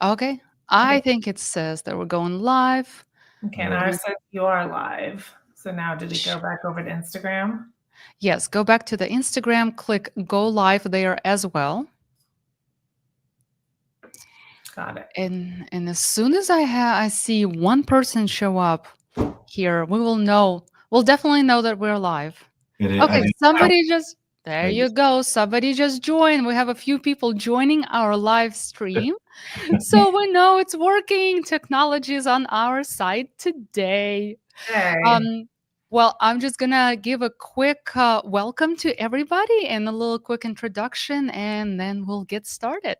Okay. Okay. I think it says that we're going live. Okay, and Uh, ours And says you are live. So now did it go back over to Instagram? yes, go back to the Instagram, click go live there as well. Got it. And as soon as I see one person show up here, we will know. We'll definitely know that we're live. I Okay, just, somebody just there I you just, go. Somebody just joined. We have a few people joining our live stream. So we know it's working. Technology is on our side today. Hey, Um, well, I'm just gonna give a quick welcome to everybody and a little quick introduction, and then we'll get started.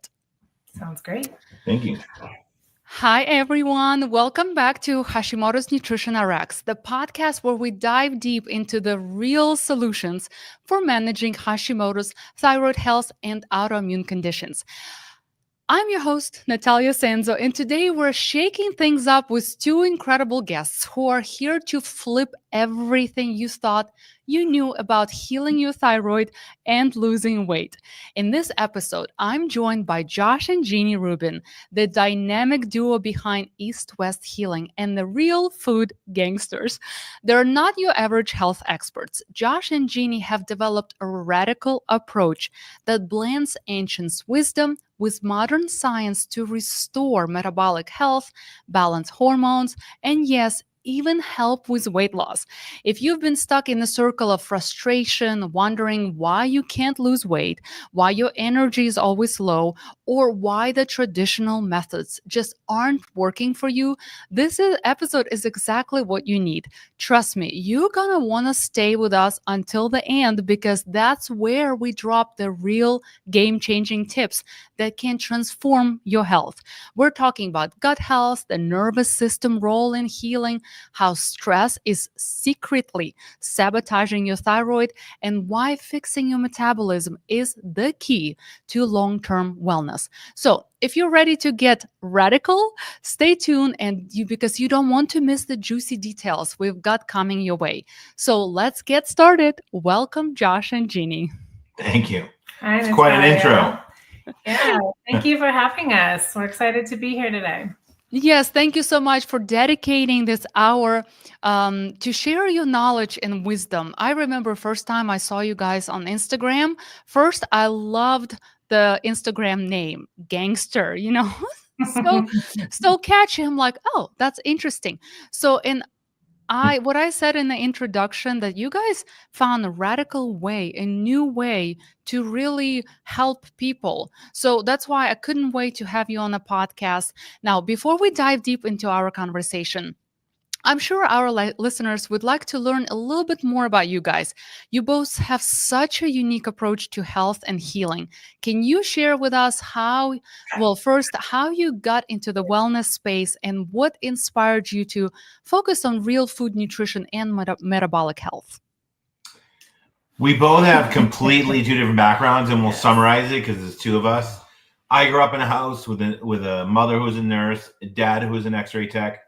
sounds great. thank you. Hi, everyone. Welcome back to Hashimoto's Nutrition RX, the podcast where we dive deep into the real solutions for managing Hashimoto's thyroid health and autoimmune conditions. I'm your host, Natalia Sanzo, and today we're shaking things up with two incredible guests who are here to flip everything you thought you knew about healing your thyroid and losing weight. In this episode, I'm joined by Josh and Jeanne Rubin, the dynamic duo behind East West Healing and the real food gangsters. They're not your average health experts. Josh and Jeanne have developed a radical approach that blends ancient wisdom with modern science to restore metabolic health, balance hormones, and yes, even help with weight loss. If you've been stuck in a circle of frustration, wondering why you can't lose weight, why your energy is always low, or why the traditional methods just aren't working for you, episode is exactly what you need. Trust me, you're gonna wanna stay with us until the end because that's where we drop the real game changing tips that can transform your health. We're talking about gut health, the nervous system role in healing, how stress is secretly sabotaging your thyroid, and why fixing your metabolism is the key to long term wellness. So, if you're ready to get radical, stay tuned because you don't want to miss the juicy details we've got coming your way. So, let's get started. Welcome, Josh and Jeannie. Thank you. Hi, It's quite an intro. Natalia. Yeah, thank you for having us. We're excited to be here today. Yes, thank you so much for dedicating this hour to share your knowledge and wisdom. I remember first time I saw you guys on Instagram. First, I loved the Instagram name, Gangster. So so catchy. I'm like, oh, that's interesting. So in what I said in the introduction that you guys found a radical way, a new way to really help people. So that's why I couldn't wait to have you on the podcast. Now, before we dive deep into our conversation, I'm sure our listeners would like to learn a little bit more about you guys. You both have such a unique approach to health and healing. Can you share with us first, how you got into the wellness space and what inspired you to focus on real food nutrition and metabolic health? We both have completely two different backgrounds, and we'll Yes. summarize it because there's two of us. I grew up in a house with a mother who was a nurse, a dad who was an X-ray tech.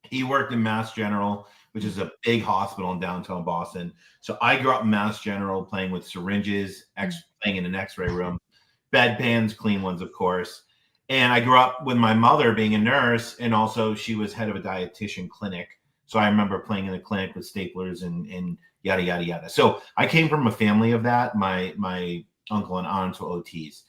He worked in Mass General, which is a big hospital in downtown Boston. So I grew up in Mass General, playing with syringes, playing in an X-ray room, bedpans, clean ones, of course. And I grew up with my mother being a nurse, and also she was head of a dietitian clinic. So I remember playing in the clinic with staplers and yada yada yada. So I came from a family of that. My uncle and aunt were OTs.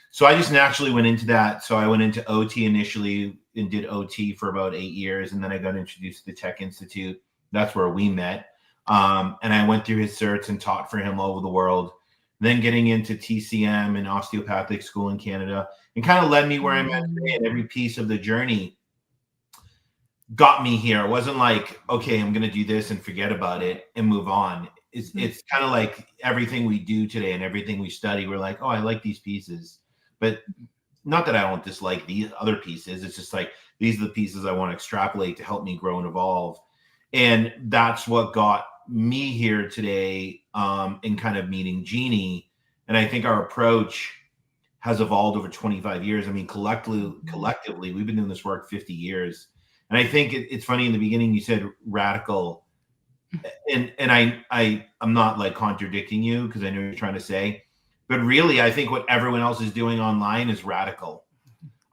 So I just naturally went into that. So I went into OT initially and did OT for about 8 years. And then I got introduced to the Tech Institute. That's where we met. And I went through his certs and taught for him all over the world. Then getting into TCM and osteopathic school in Canada, and kind of led me where I'm at today. And every piece of the journey got me here. It wasn't like, okay, I'm going to do this and forget about it and move on. It's kind of like everything we do today and everything we study. We're like, oh, I like these pieces. But not that I don't dislike these other pieces. It's just like, these are the pieces I want to extrapolate to help me grow and evolve. And that's what got me here today in kind of meeting Jeanne. And I think our approach has evolved over 25 years. I mean, collectively, we've been doing this work 50 years. And I think it's funny, in the beginning, you said radical. And I'm not like contradicting you because I know what you're trying to say. But really, I think what everyone else is doing online is radical.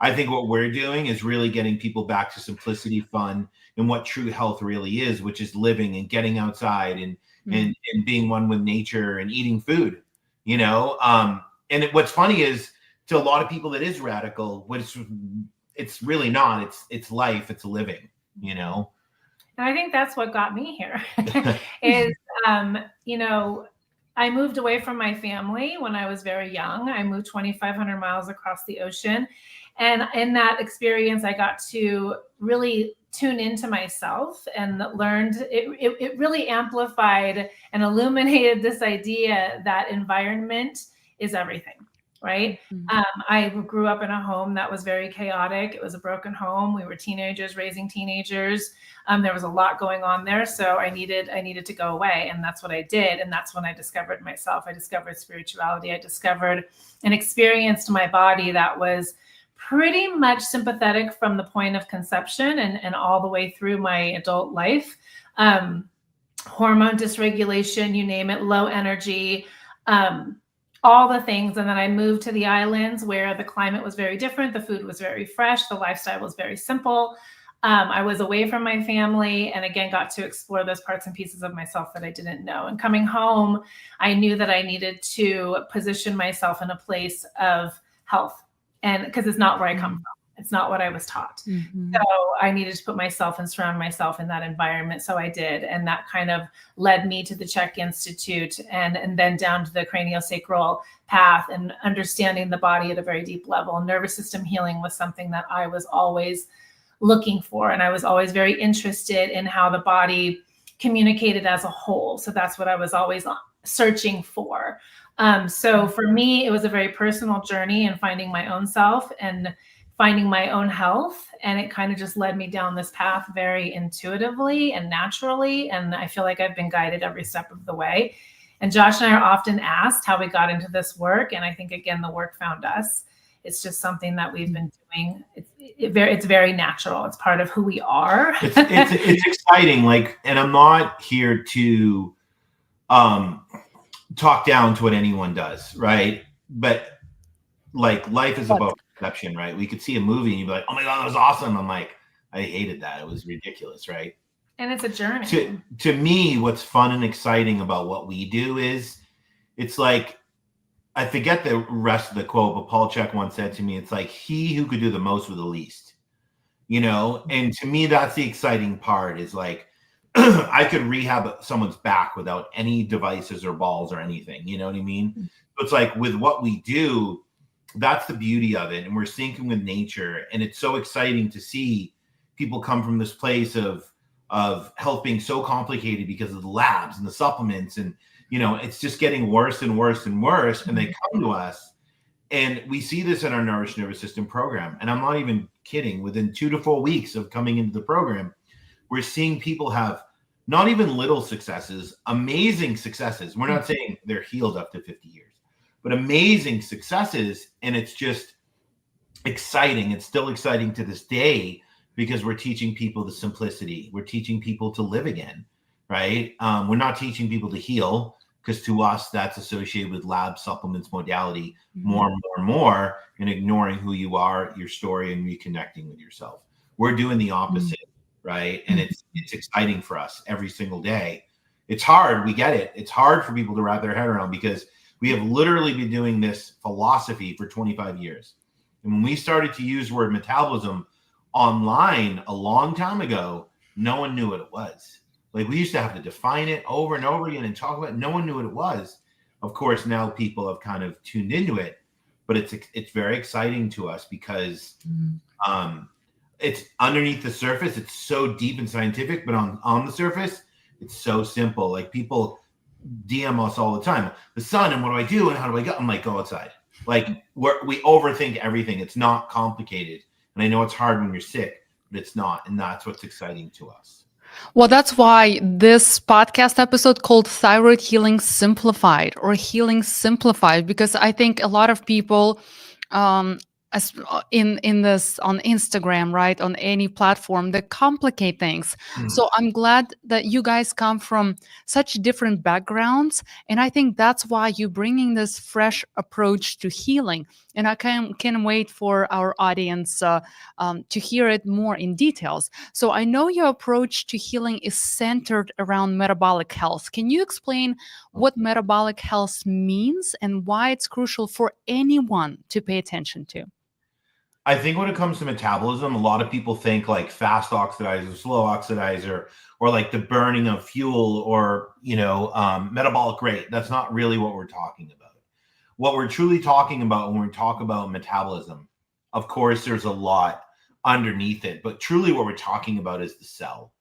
I think what we're doing is really getting people back to simplicity, fun, and what true health really is, which is living and getting outside and and being one with nature and eating food, you know. What's funny is, to a lot of people that is radical, it's really not. It's life. It's living, you know. And I think that's what got me here is, you know, I moved away from my family when I was very young. I moved 2,500 miles across the ocean. And in that experience, I got to really tune into myself and learned it really amplified and illuminated this idea that environment is everything. Right. I grew up in a home that was very chaotic. It was a broken home. We were teenagers raising teenagers. There was a lot going on there. So I needed to go away. And that's what I did. And that's when I discovered myself. I discovered spirituality. I discovered and experienced my body that was pretty much sympathetic from the point of conception and all the way through my adult life. Hormone dysregulation, you name it, low energy, all the things. And then I moved to the islands where the climate was very different. The food was very fresh. The lifestyle was very simple. I was away from my family and again, got to explore those parts and pieces of myself that I didn't know. And coming home, I knew that I needed to position myself in a place of health. And because it's not where I come from. It's not what I was taught. So I needed to put myself and surround myself in that environment. So I did. And that kind of led me to the Czech Institute and then down to the craniosacral path and understanding the body at a very deep level. Nervous system healing was something that I was always looking for. And I was always very interested in how the body communicated as a whole. So that's what I was always searching for. So for me, it was a very personal journey in finding my own self and finding my own health. And it kind of just led me down this path very intuitively and naturally. And I feel like I've been guided every step of the way. And Josh and I are often asked how we got into this work. And I think, again, the work found us. It's just something that we've been doing. It's very natural. It's part of who we are. It's exciting. Like, and I'm not here to talk down to what anyone does, right? But like, life is about perception, right? We could see a movie and you'd be like, oh my God, that was awesome. I'm like, I hated that. It was ridiculous, right? And it's a journey. To me, what's fun and exciting about what we do is, it's like, I forget the rest of the quote, but Paul Chek once said to me, it's like, he who could do the most with the least, you know? And to me, that's the exciting part, is like, I could rehab someone's back without any devices or balls or anything. You know what I mean? So it's like, with what we do, that's the beauty of it. And we're syncing with nature. And it's so exciting to see people come from this place of health being so complicated because of the labs and the supplements. And, you know, it's just getting worse and worse and worse. And they come to us, and we see this in our Nourish Nervous System program. And I'm not even kidding. Within 2 to 4 weeks of coming into the program, we're seeing people have not even little successes, amazing successes. We're not saying they're healed up to 50 years, but amazing successes. And it's just exciting. It's still exciting to this day, because we're teaching people the simplicity. We're teaching people to live again, right? We're not teaching people to heal, because to us, that's associated with lab supplements modality more and more and more, and ignoring who you are, your story, and reconnecting with yourself. We're doing the opposite. Right. And it's exciting for us every single day. It's hard. We get it. It's hard for people to wrap their head around, because we have literally been doing this philosophy for 25 years. And when we started to use the word metabolism online a long time ago, no one knew what it was. Like, we used to have to define it over and over again and talk about it. No one knew what it was. Of course, now people have kind of tuned into it, but it's very exciting to us, because it's underneath the surface. It's so deep and scientific, but on the surface, it's so simple. Like, people DM us all the time, the sun, and what do I do? And how do I go? I'm like, go outside. Like, we overthink everything. It's not complicated. And I know it's hard when you're sick, but it's not. And that's what's exciting to us. Well, that's why this podcast episode called Thyroid Healing Simplified, or Healing Simplified, because I think a lot of people in this on Instagram, right, on any platform that complicate things. So I'm glad that you guys come from such different backgrounds, and I think that's why you're bringing this fresh approach to healing. And I can wait for our audience to hear it more in details. So I know your approach to healing is centered around metabolic health. Can you explain what metabolic health means and why it's crucial for anyone to pay attention to? I think when it comes to metabolism, a lot of people think like fast oxidizer, slow oxidizer, or like the burning of fuel, or metabolic rate. That's not really what we're talking about. What we're truly talking about when we talk about metabolism, of course, there's a lot underneath it, but truly what we're talking about is the cell.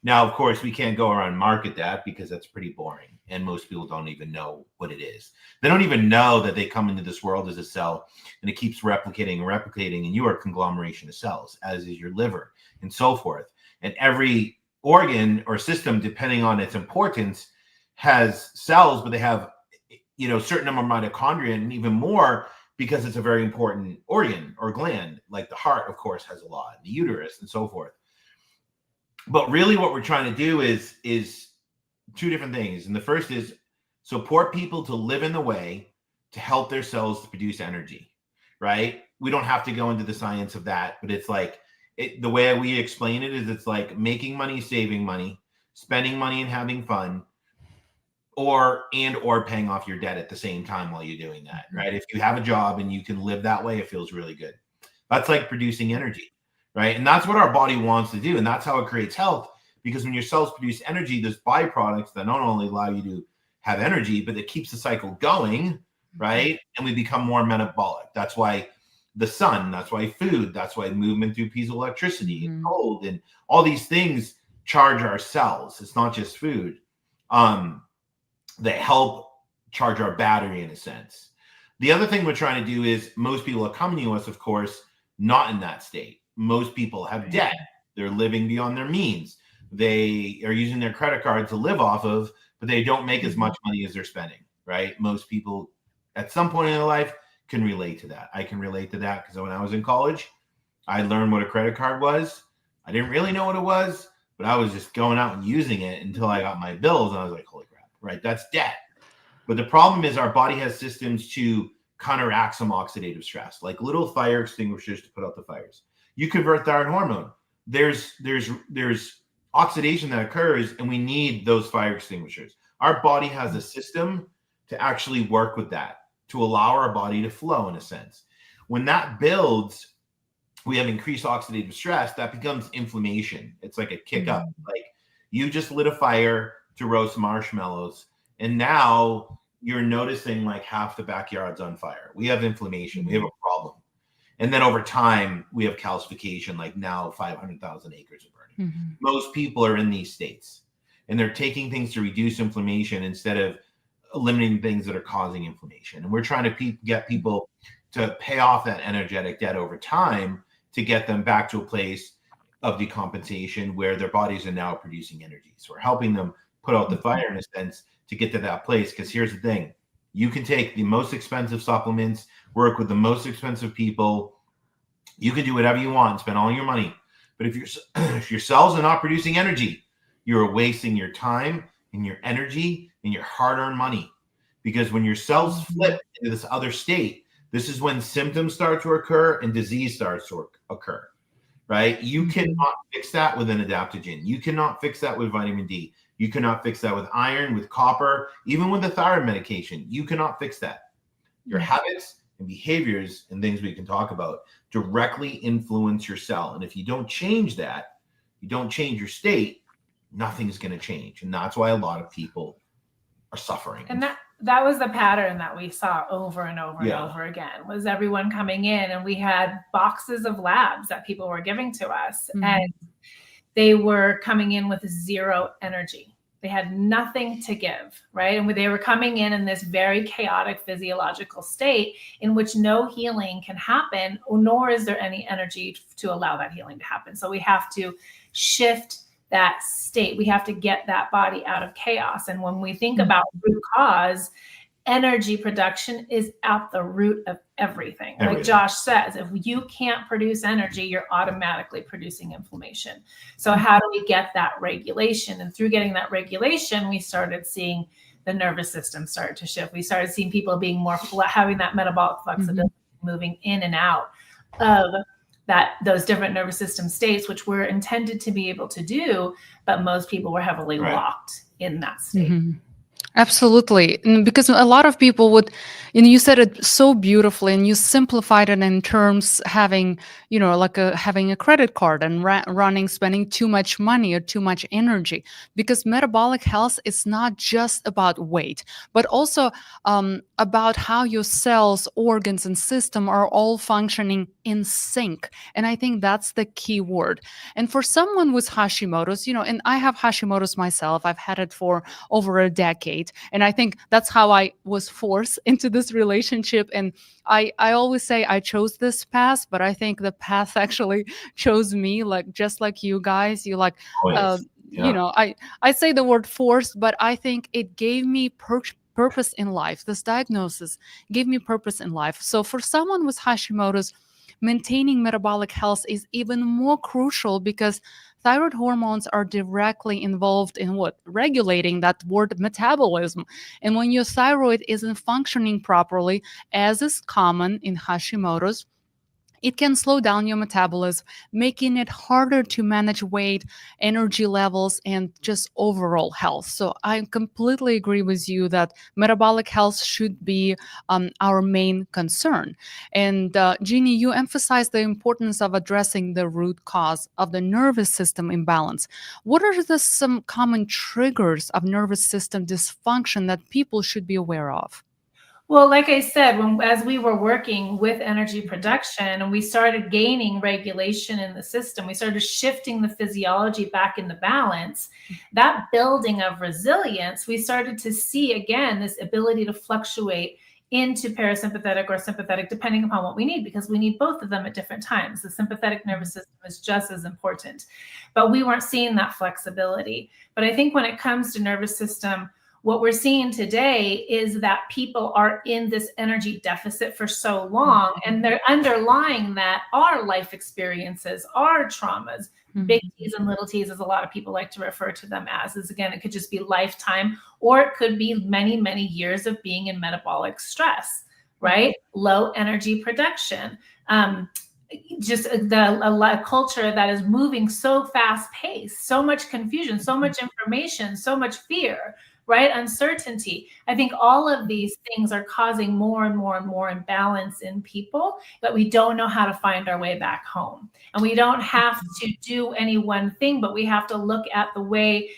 Now, of course, we can't go around and market that because that's pretty boring. And most people don't even know what it is. They don't even know that they come into this world as a cell and it keeps replicating and replicating. And you are a conglomeration of cells, as is your liver and so forth. And every organ or system, depending on its importance, has cells, but they have, a certain number of mitochondria and even more because it's a very important organ or gland. Like the heart, of course, has a lot, the uterus and so forth. But really what we're trying to do is two different things. And the first is support people to live in the way to help their cells to produce energy, right? We don't have to go into the science of that, but it's like the way we explain it is it's like making money, saving money, spending money and having fun, or paying off your debt at the same time while you're doing that, right? If you have a job and you can live that way, it feels really good. That's like producing energy. Right. And that's what our body wants to do. And that's how it creates health, because when your cells produce energy, there's byproducts that not only allow you to have energy, but it keeps the cycle going. Right. And we become more metabolic. That's why the sun, that's why food, that's why movement through piezoelectricity and cold and all these things charge our cells. It's not just food. They help charge our battery in a sense. The other thing we're trying to do is most people are coming to us, of course, not in that state. Most people have debt. They're living beyond their means. They are using their credit card to live off of, but they don't make as much money as they're spending, right? Most people at some point in their life can relate to that. I can relate to that because when I was in college, I learned what a credit card was. I didn't really know what it was, but I was just going out and using it until I got my bills. And I was like, holy crap, right? That's debt. But the problem is our body has systems to counteract some oxidative stress, like little fire extinguishers to put out the fires. You convert thyroid hormone. There's oxidation that occurs, and we need those fire extinguishers. Our body has a system to actually work with that, to allow our body to flow in a sense. When that builds, we have increased oxidative stress. That becomes inflammation. It's like a kick up. Like you just lit a fire to roast marshmallows, and now you're noticing like half the backyard's on fire. We have inflammation. We have a problem. And then over time, we have calcification, like now 500,000 acres are burning. Most people are in these states, and they're taking things to reduce inflammation instead of eliminating things that are causing inflammation. And we're trying to get people to pay off that energetic debt over time to get them back to a place of decompensation where their bodies are now producing energy. So we're helping them put out the fire in a sense to get to that place. Because here's the thing. You can take the most expensive supplements, work with the most expensive people. You can do whatever you want, spend all your money. But if your cells are not producing energy, you're wasting your time and your energy and your hard-earned money. Because when your cells flip into this other state, this is when symptoms start to occur and disease starts to occur, right? You cannot fix that with an adaptogen. You cannot fix that with vitamin D. You cannot fix that with iron, with copper, even with the thyroid medication. You cannot fix that. Your habits and behaviors and things we can talk about directly influence your cell. And if you don't change that, you don't change your state, nothing's going to change. And that's why a lot of people are suffering. And that was the pattern that we saw over and over and over again, was everyone coming in, and we had boxes of labs that people were giving to us. And they were coming in with zero energy. They had nothing to give, right? And they were coming in this very chaotic physiological state in which no healing can happen, nor is there any energy to allow that healing to happen. So we have to shift that state. We have to get that body out of chaos. And when we think about root cause, energy production is at the root of everything. Like Josh says, if you can't produce energy, you're automatically producing inflammation. So how do we get that regulation? And through getting that regulation, we started seeing the nervous system start to shift. We started seeing people being more, having that metabolic flexibility, moving in and out of those different nervous system states, which we're intended to be able to do, but most people were heavily locked in that state. Absolutely. Because a lot of people would, and you said it so beautifully, and you simplified it in terms having, like having a credit card and spending too much money or too much energy. Because metabolic health is not just about weight, but also about how your cells, organs, and system are all functioning in sync. And I think that's the key word. And for someone with Hashimoto's, and I have Hashimoto's myself, I've had it for over a decade. And I think that's how I was forced into this relationship. And I always say I chose this path, but I think the path actually chose me, like just like you guys. You like, I say the word forced, but I think it gave me purpose in life. This diagnosis gave me purpose in life. So for someone with Hashimoto's, maintaining metabolic health is even more crucial because thyroid hormones are directly involved in regulating that word metabolism. And when your thyroid isn't functioning properly, as is common in Hashimoto's, it can slow down your metabolism, making it harder to manage weight, energy levels, and just overall health. So I completely agree with you that metabolic health should be our main concern. And Jeanne, you emphasized the importance of addressing the root cause of the nervous system imbalance. What are some common triggers of nervous system dysfunction that people should be aware of? Well, like I said, as we were working with energy production and we started gaining regulation in the system, we started shifting the physiology back into balance, that building of resilience, we started to see again this ability to fluctuate into parasympathetic or sympathetic, depending upon what we need, because we need both of them at different times. The sympathetic nervous system is just as important, but we weren't seeing that flexibility. But I think when it comes to nervous system, what we're seeing today is that people are in this energy deficit for so long, and they're underlying that are life experiences, are traumas, big T's and little t's, as a lot of people like to refer to them as. Again, it could just be lifetime, or it could be many, many years of being in metabolic stress, right? Low energy production. Just a culture that is moving so fast paced, so much confusion, so much information, so much fear, right? Uncertainty. I think all of these things are causing more and more and more imbalance in people, but we don't know how to find our way back home. And we don't have to do any one thing, but we have to look at the way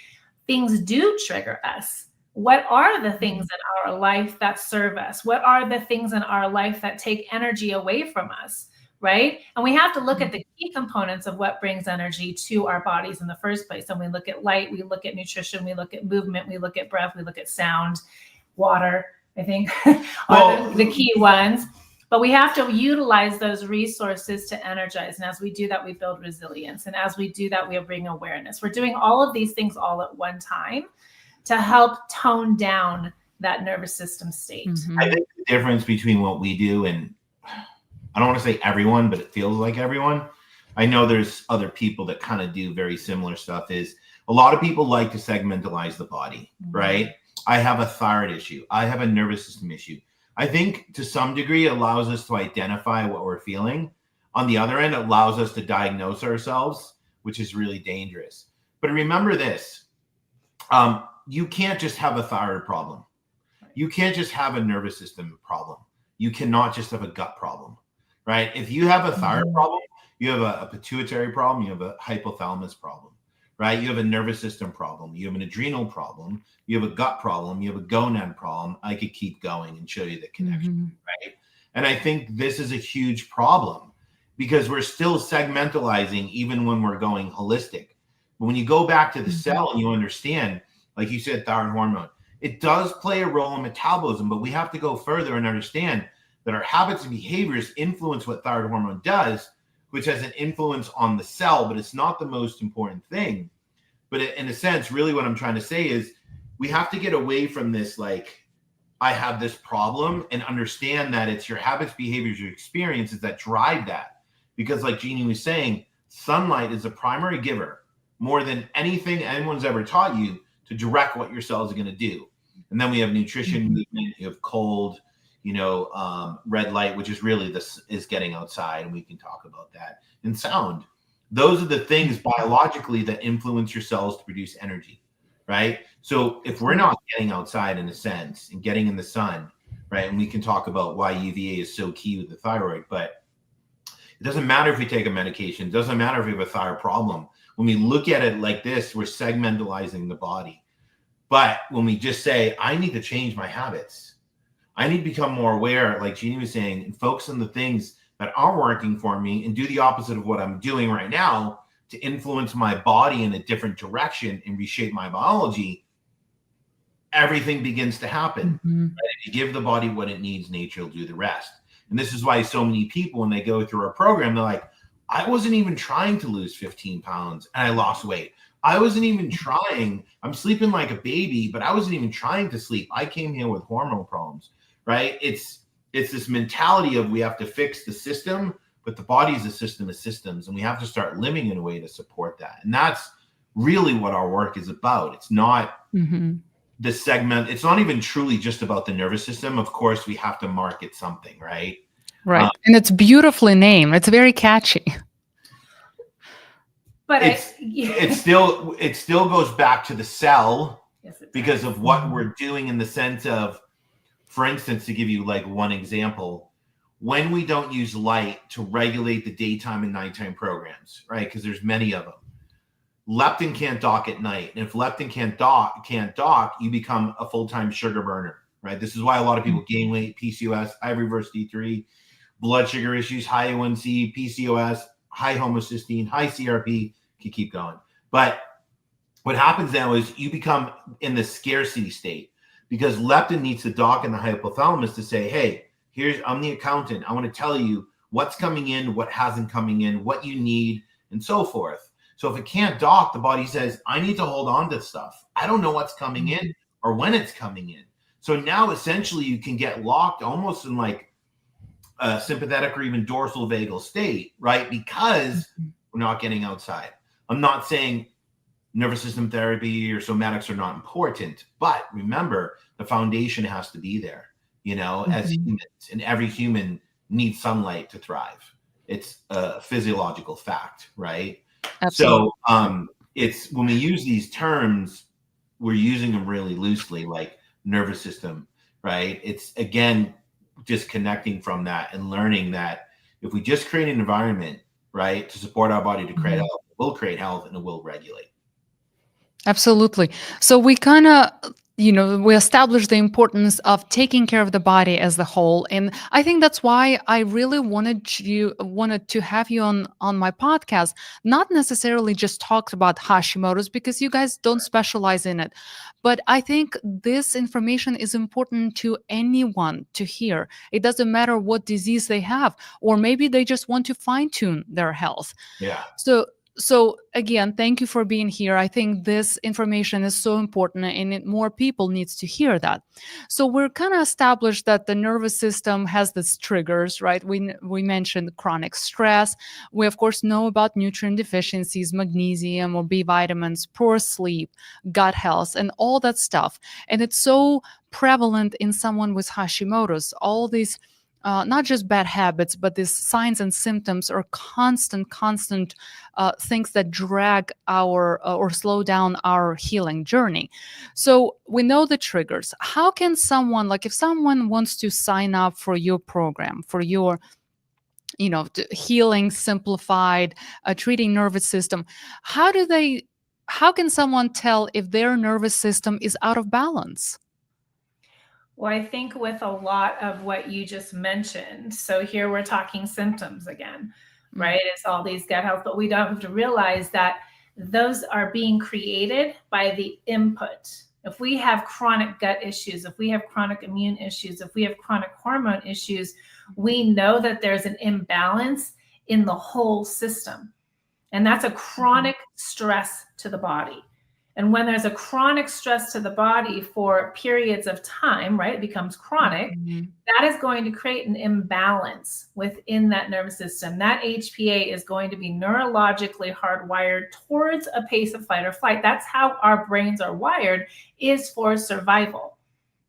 things do trigger us. What are the things in our life that serve us? What are the things in our life that take energy away from us? Right? And we have to look at the key components of what brings energy to our bodies in the first place. And we look at light, we look at nutrition, we look at movement, we look at breath, we look at sound, water, I think are the key ones. But we have to utilize those resources to energize. And as we do that, we build resilience. And as we do that, we bring awareness. We're doing all of these things all at one time to help tone down that nervous system state. I think the difference between what we do and I don't want to say everyone, but it feels like everyone. I know there's other people that kind of do very similar stuff. Is a lot of people like to segmentalize the body, right? I have a thyroid issue. I have a nervous system issue. I think to some degree it allows us to identify what we're feeling. On the other end, it allows us to diagnose ourselves, which is really dangerous. But remember this, you can't just have a thyroid problem. You can't just have a nervous system problem. You cannot just have a gut problem. Right? If you have a thyroid problem, you have a pituitary problem, you have a hypothalamus problem, right? You have a nervous system problem, you have an adrenal problem, you have a gut problem, you have a gonad problem. I could keep going and show you the connection, right? And I think this is a huge problem because we're still segmentalizing even when we're going holistic. But when you go back to the cell and you understand, like you said, thyroid hormone, it does play a role in metabolism, but we have to go further and understand that our habits and behaviors influence what thyroid hormone does, which has an influence on the cell, but it's not the most important thing. But in a sense, really what I'm trying to say is we have to get away from this like I have this problem, and understand that it's your habits, behaviors, your experiences that drive that. Because like Jeanne was saying, sunlight is a primary giver more than anything anyone's ever taught you to direct what your cells are going to do. And then we have nutrition, movement, you have cold, red light, which is really this is getting outside, and we can talk about that. And sound. Those are the things biologically that influence your cells to produce energy, right? So if we're not getting outside in a sense and getting in the sun, right, and we can talk about why UVA is so key with the thyroid, but it doesn't matter if we take a medication. It doesn't matter if we have a thyroid problem. When we look at it like this, we're segmentalizing the body. But when we just say, I need to change my habits, I need to become more aware, like Jeanne was saying, and focus on the things that aren't working for me and do the opposite of what I'm doing right now to influence my body in a different direction and reshape my biology, everything begins to happen. Right? If you give the body what it needs, nature will do the rest. And this is why so many people, when they go through our program, they're like, I wasn't even trying to lose 15 pounds and I lost weight. I wasn't even trying. I'm sleeping like a baby, but I wasn't even trying to sleep. I came here with hormone problems, right? It's this mentality of we have to fix the system, but the body is a system of systems, and we have to start living in a way to support that. And that's really what our work is about. It's not the segment. It's not even truly just about the nervous system. Of course, we have to market something, right? Right. And it's beautifully named. It's very catchy. But it still goes back to the cell, because of what we're doing, in the sense of, for instance, to give you like one example, when we don't use light to regulate the daytime and nighttime programs, right? Because there's many of them. Leptin can't dock at night. And if leptin can't dock, you become a full-time sugar burner, right? This is why a lot of people gain weight, PCOS, high reverse D3, blood sugar issues, high A1C, PCOS, high homocysteine, high CRP, can keep going. But what happens now is you become in the scarcity state, because leptin needs to dock in the hypothalamus to say, hey, I'm the accountant. I want to tell you what's coming in, what hasn't coming in, what you need, and so forth. So if it can't dock, the body says, I need to hold on to stuff. I don't know what's coming in or when it's coming in. So now essentially you can get locked almost in like a sympathetic or even dorsal vagal state, right? Because we're not getting outside. I'm not saying nervous system therapy or somatics are not important, but remember, the foundation has to be there, as humans, and every human needs sunlight to thrive. It's a physiological fact, right? Absolutely. So it's, when we use these terms, we're using them really loosely, like nervous system, right? It's, again, disconnecting from that and learning that if we just create an environment, right, to support our body to create health, it will create health and it will regulate. Absolutely. So we kind of, we established the importance of taking care of the body as a whole. And I think that's why I really wanted to have you on my podcast, not necessarily just talk about Hashimoto's, because you guys don't specialize in it. But I think this information is important to anyone to hear. It doesn't matter what disease they have, or maybe they just want to fine-tune their health. Yeah. So again, thank you for being here. I think this information is so important, and more people needs to hear that. So we're kind of established that the nervous system has these triggers, right? We mentioned chronic stress. We of course know about nutrient deficiencies, magnesium or B vitamins, poor sleep, gut health, and all that stuff. And it's so prevalent in someone with Hashimoto's. All these not just bad habits, but these signs and symptoms are constant things that drag our or slow down our healing journey. So we know the triggers. How can someone, like if someone wants to sign up for your program, for your healing simplified, treating nervous system, how can someone tell if their nervous system is out of balance? Well, I think with a lot of what you just mentioned, so here we're talking symptoms again, right? It's all these gut health, but we don't have to realize that those are being created by the input. If we have chronic gut issues, if we have chronic immune issues, if we have chronic hormone issues, we know that there's an imbalance in the whole system. And that's a chronic stress to the body. And when there's a chronic stress to the body for periods of time, right, it becomes chronic, that is going to create an imbalance within that nervous system. That HPA is going to be neurologically hardwired towards a pace of fight or flight. That's how our brains are wired, is for survival,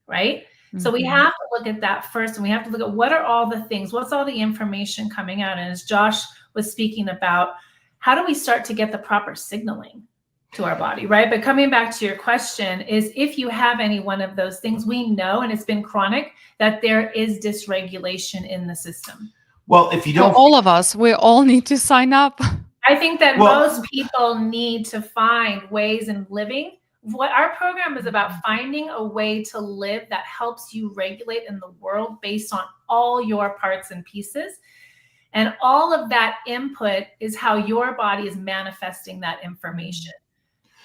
right? So we have to look at that first, and we have to look at what are all the things, what's all the information coming out. And as Josh was speaking about, how do we start to get the proper signaling to our body, right? But coming back to your question is, if you have any one of those things, we know, and it's been chronic, that there is dysregulation in the system. Well, if you don't, all of us, we all need to sign up. I think that most people need to find ways in living. What our program is about, finding a way to live that helps you regulate in the world based on all your parts and pieces. And all of that input is how your body is manifesting that information,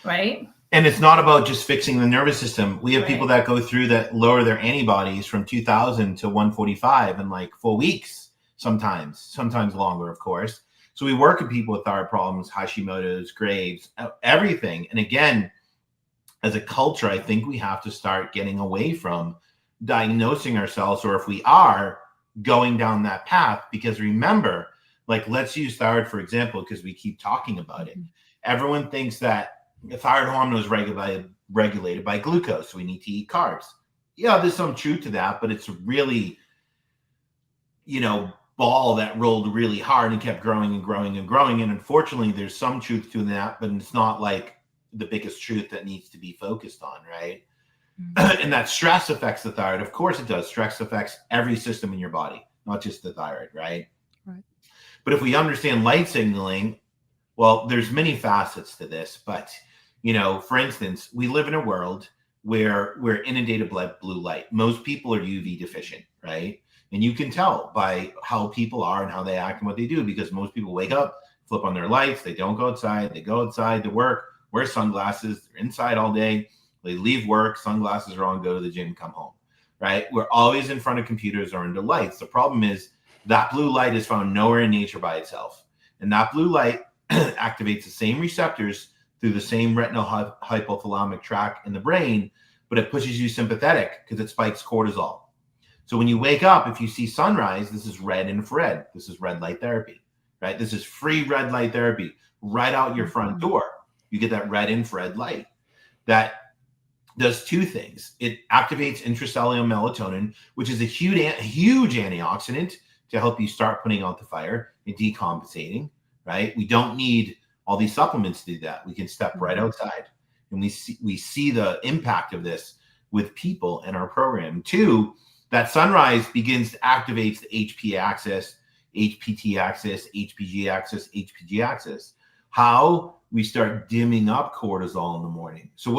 right? And it's not about just fixing the nervous system. We have people that go through that lower their antibodies from 2000 to 145 in like 4 weeks, sometimes longer, of course. So we work with people with thyroid problems, Hashimoto's, Graves', everything. And again, as a culture, I think we have to start getting away from diagnosing ourselves, or if we are, going down that path. Because remember, like, let's use thyroid for example, because we keep talking about it. Everyone thinks that the thyroid hormone is regulated by glucose, so we need to eat carbs. Yeah, there's some truth to that, but it's really, ball that rolled really hard and kept growing and growing and growing. And unfortunately, there's some truth to that, but it's not like the biggest truth that needs to be focused on, right? And that stress affects the thyroid. Of course it does. Stress affects every system in your body, not just the thyroid, right? But if we understand light signaling, well, there's many facets to this. But, for instance, we live in a world where we're inundated with blue light. Most people are UV deficient, right? And you can tell by how people are and how they act and what they do, because most people wake up, flip on their lights, they don't go outside, they go outside to work, wear sunglasses, they're inside all day. They leave work, sunglasses are on, go to the gym, come home, right? We're always in front of computers or into lights. The problem is that blue light is found nowhere in nature by itself. And that blue light activates the same receptors through the same retinal hypothalamic tract in the brain, but it pushes you sympathetic because it spikes cortisol. So when you wake up, if you see sunrise, this is red infrared. This is red light therapy, right? This is free red light therapy right out your front door. You get that red infrared light that does two things. It activates intracellular melatonin, which is a huge antioxidant to help you start putting out the fire and decompensating, right? We don't need all these supplements to do that. We can step right outside. And we see the impact of this with people in our program. Two, that sunrise begins to activate the HPA axis, HPT axis, HPG axis, HPG axis. How? We start dimming up cortisol in the morning. So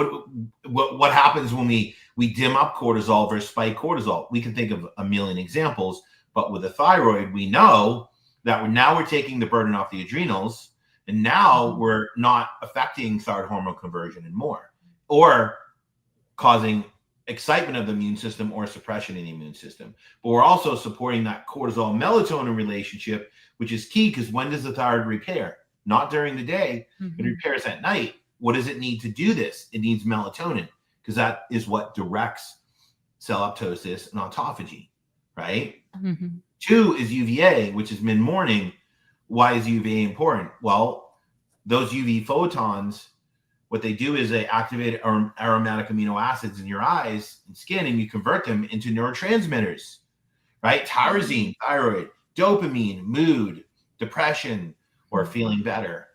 what happens when we dim up cortisol versus spike cortisol? We can think of a million examples, but with the thyroid, we know that we're taking the burden off the adrenals, and now we're not affecting thyroid hormone conversion anymore, or causing excitement of the immune system or suppression in the immune system. But we're also supporting that cortisol melatonin relationship, which is key, because when does the thyroid repair? Not during the day. It repairs at night. What does it need to do this? It needs melatonin, because that is what directs cell apoptosis and autophagy, right? Two is UVA, which is mid-morning. Why is UVA important? Well, those UV photons, what they do is they activate aromatic amino acids in your eyes and skin, and you convert them into neurotransmitters, right? Tyrosine, thyroid, dopamine, mood, depression, or feeling better.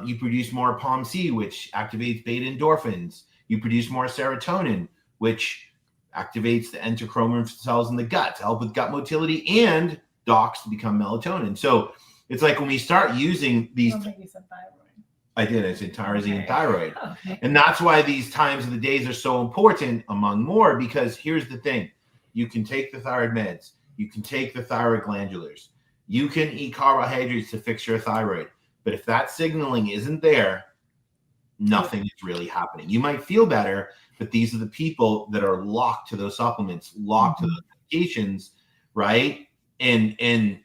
You produce more POMC, which activates beta endorphins. You produce more serotonin, which activates the endochromin cells in the gut to help with gut motility and docks to become melatonin. So it's like when we start using these. I said tyrosine and thyroid. And that's why these times of the days are so important, among more, because here's the thing. You can take the thyroid meds. You can take the thyroid glandulars. You can eat carbohydrates to fix your thyroid. But if that signaling isn't there, nothing is really happening. You might feel better, but these are the people that are locked to those supplements, locked to those medications, right? And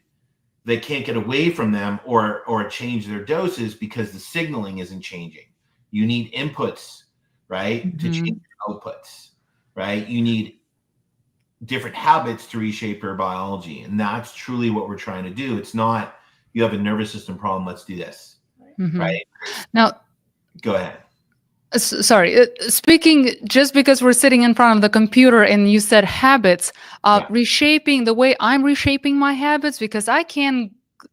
they can't get away from them or change their doses because the signaling isn't changing. You need inputs right? To Mhm. change your outputs, right? You need different habits to reshape your biology. And that's truly what we're trying to do. It's not, you have a nervous system problem, let's do this, Mhm. right? Now, Go ahead. Sorry, speaking just because we're sitting in front of the computer and you said habits, Yeah. reshaping the way I'm reshaping my habits because I can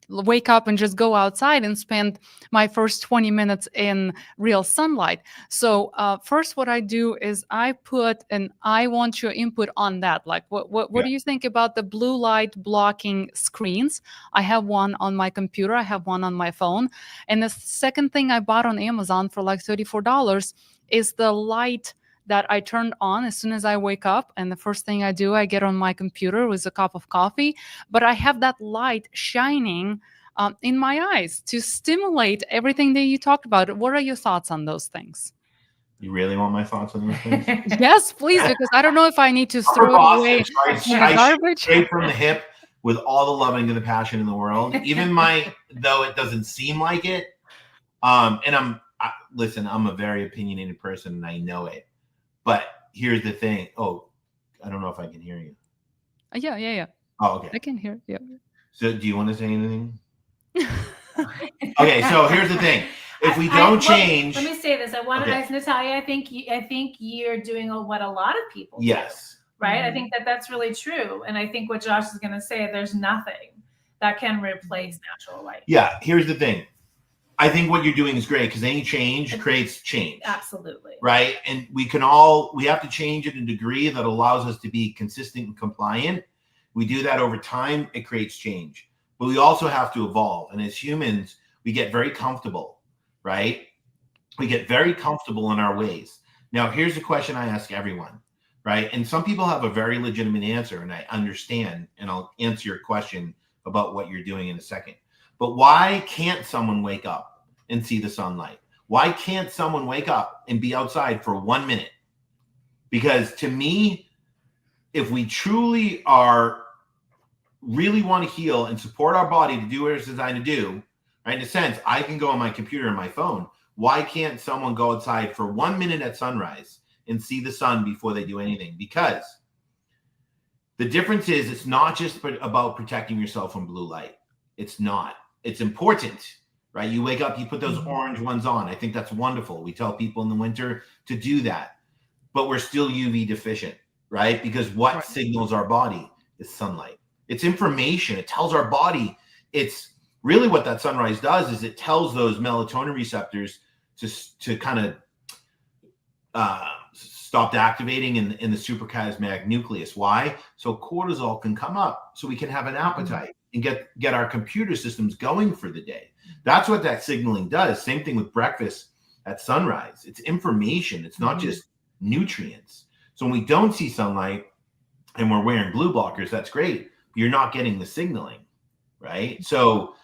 wake up and just go outside and spend my first 20 minutes in real sunlight. So first what I do is I put and I want your input on that. Like what Yeah. do you think about the blue light blocking screens? I have one on my computer, I have one on my phone. And the second thing I bought on Amazon for like $34 is the light that I turned on as soon as I wake up. And the first thing I do, I get on my computer with a cup of coffee, but I have that light shining in my eyes to stimulate everything that you talked about. What are your thoughts on those things? You really want my thoughts on those things? Yes, please, because I don't know if I need to I'm from throw it Boston, away so in the I shoot garbage. straight from the hip with all the loving and the passion in the world. Even though it doesn't seem like it, and listen, I'm a very opinionated person and I know it. But here's the thing. Oh, I don't know if I can hear you. Yeah. Oh, I okay. can hear. Yeah. So do you want to say anything? Okay, so here's the thing. If we don't change, let me say this. I want to Okay. ask Natalia. I think you're doing what a lot of people do, yes, right? I think that's really true, and I think what Josh is going to say, there's nothing that can replace natural light. yeah. Here's the thing. I think what you're doing is great because any change creates change. Absolutely. Right. And we have to change at a degree that allows us to be consistent and compliant. We do that over time, it creates change. But we also have to evolve. And as humans, we get very comfortable, right? We get very comfortable in our ways. Now, here's the question I ask everyone, right? And some people have a very legitimate answer, and I understand, and I'll answer your question about what you're doing in a second. But why can't someone wake up and see the sunlight? Why can't someone wake up and be outside for 1 minute? Because to me, if we truly really want to heal and support our body to do what it's designed to do, right? In a sense, I can go on my computer and my phone. Why can't someone go outside for 1 minute at sunrise and see the sun before they do anything? Because the difference is it's not just about protecting yourself from blue light. It's not. It's important, right? You wake up, you put those orange ones on. I think that's wonderful. We tell people in the winter to do that, but we're still UV deficient, right? Because what signals our body is sunlight. It's information. It tells our body. It's really what that sunrise does is it tells those melatonin receptors to kind of stopped activating in the suprachiasmatic nucleus. Why? So cortisol can come up so we can have an appetite and get our computer systems going for the day. That's what that signaling does. Same thing with breakfast at sunrise. It's information. It's not just nutrients. So when we don't see sunlight and we're wearing blue blockers, that's great. You're not getting the signaling, right? So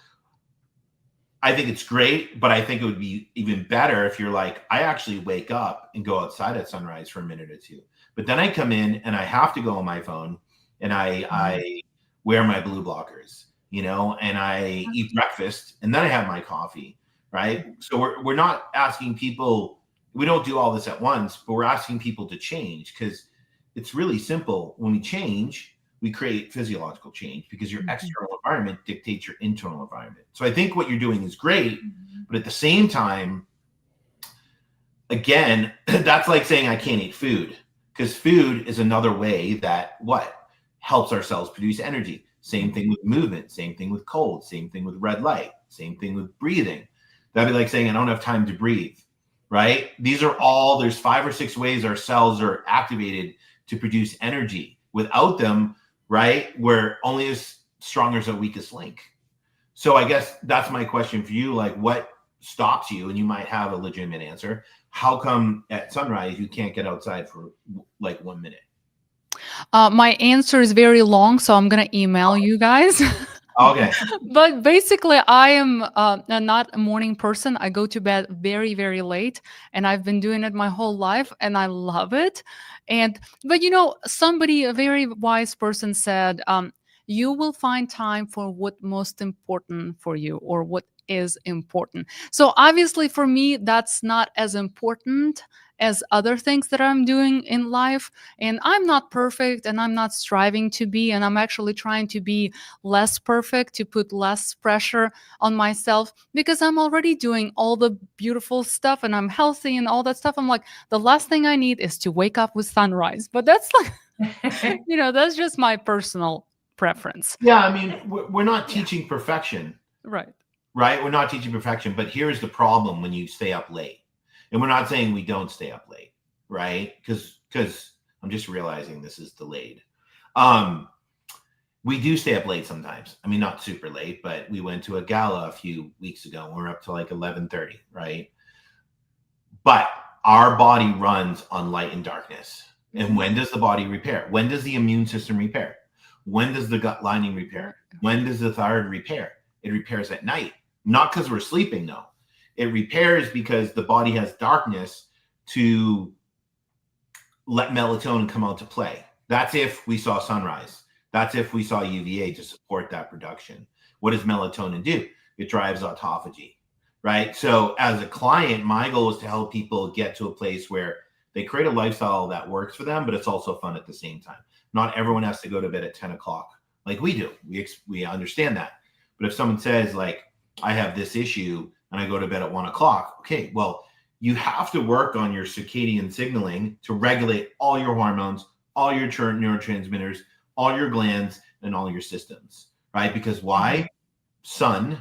I think it's great, but I think it would be even better if you're like, I actually wake up and go outside at sunrise for a minute or two. But then I come in and I have to go on my phone and I wear my blue blockers, and I eat breakfast and then I have my coffee, right? So we're not asking people, we don't do all this at once, but we're asking people to change because it's really simple. When we change, we create physiological change because your external environment dictates your internal environment. So I think what you're doing is great, but at the same time, again, that's like saying I can't eat food because food is another way that helps our cells produce energy. Same thing with movement, same thing with cold, same thing with red light, same thing with breathing. That'd be like saying I don't have time to breathe, right? There's 5 or 6 ways our cells are activated to produce energy. Without them, right, we're only as strong as our weakest link. So I guess that's my question for you. Like, what stops you? And you might have a legitimate answer. How come at sunrise you can't get outside for like 1 minute? My answer is very long, so I'm going to email you guys. Okay. But basically, I am not a morning person. I go to bed very, very late, and I've been doing it my whole life, and I love it. But a very wise person said, you will find time for what most important for you or what is important. So obviously for me, that's not as important as other things that I'm doing in life. And I'm not perfect and I'm not striving to be, and I'm actually trying to be less perfect, to put less pressure on myself, because I'm already doing all the beautiful stuff and I'm healthy and all that stuff. I'm like, the last thing I need is to wake up with sunrise. But that's like, that's just my personal preference. Yeah, I mean, we're not teaching perfection, Right. right? We're not teaching perfection, but here's the problem when you stay up late. And we're not saying we don't stay up late, right? Because I'm just realizing this is delayed. We do stay up late sometimes. I mean, not super late, but we went to a gala a few weeks ago and we're up to like 11:30, right? But our body runs on light and darkness. And when does the body repair? When does the immune system repair? When does the gut lining repair? When does the thyroid repair? It repairs at night, not because we're sleeping, though. It repairs because the body has darkness to let melatonin come out to play. That's if we saw sunrise. That's if we saw UVA to support that production. What does melatonin do? It drives autophagy, right? So as a client, my goal is to help people get to a place where they create a lifestyle that works for them, but it's also fun at the same time. Not everyone has to go to bed at 10 o'clock like we do. We understand that. But if someone says, like, I have this issue and I go to bed at 1 o'clock, okay, well, you have to work on your circadian signaling to regulate all your hormones, all your neurotransmitters, all your glands, and all your systems, right? Because why? Sun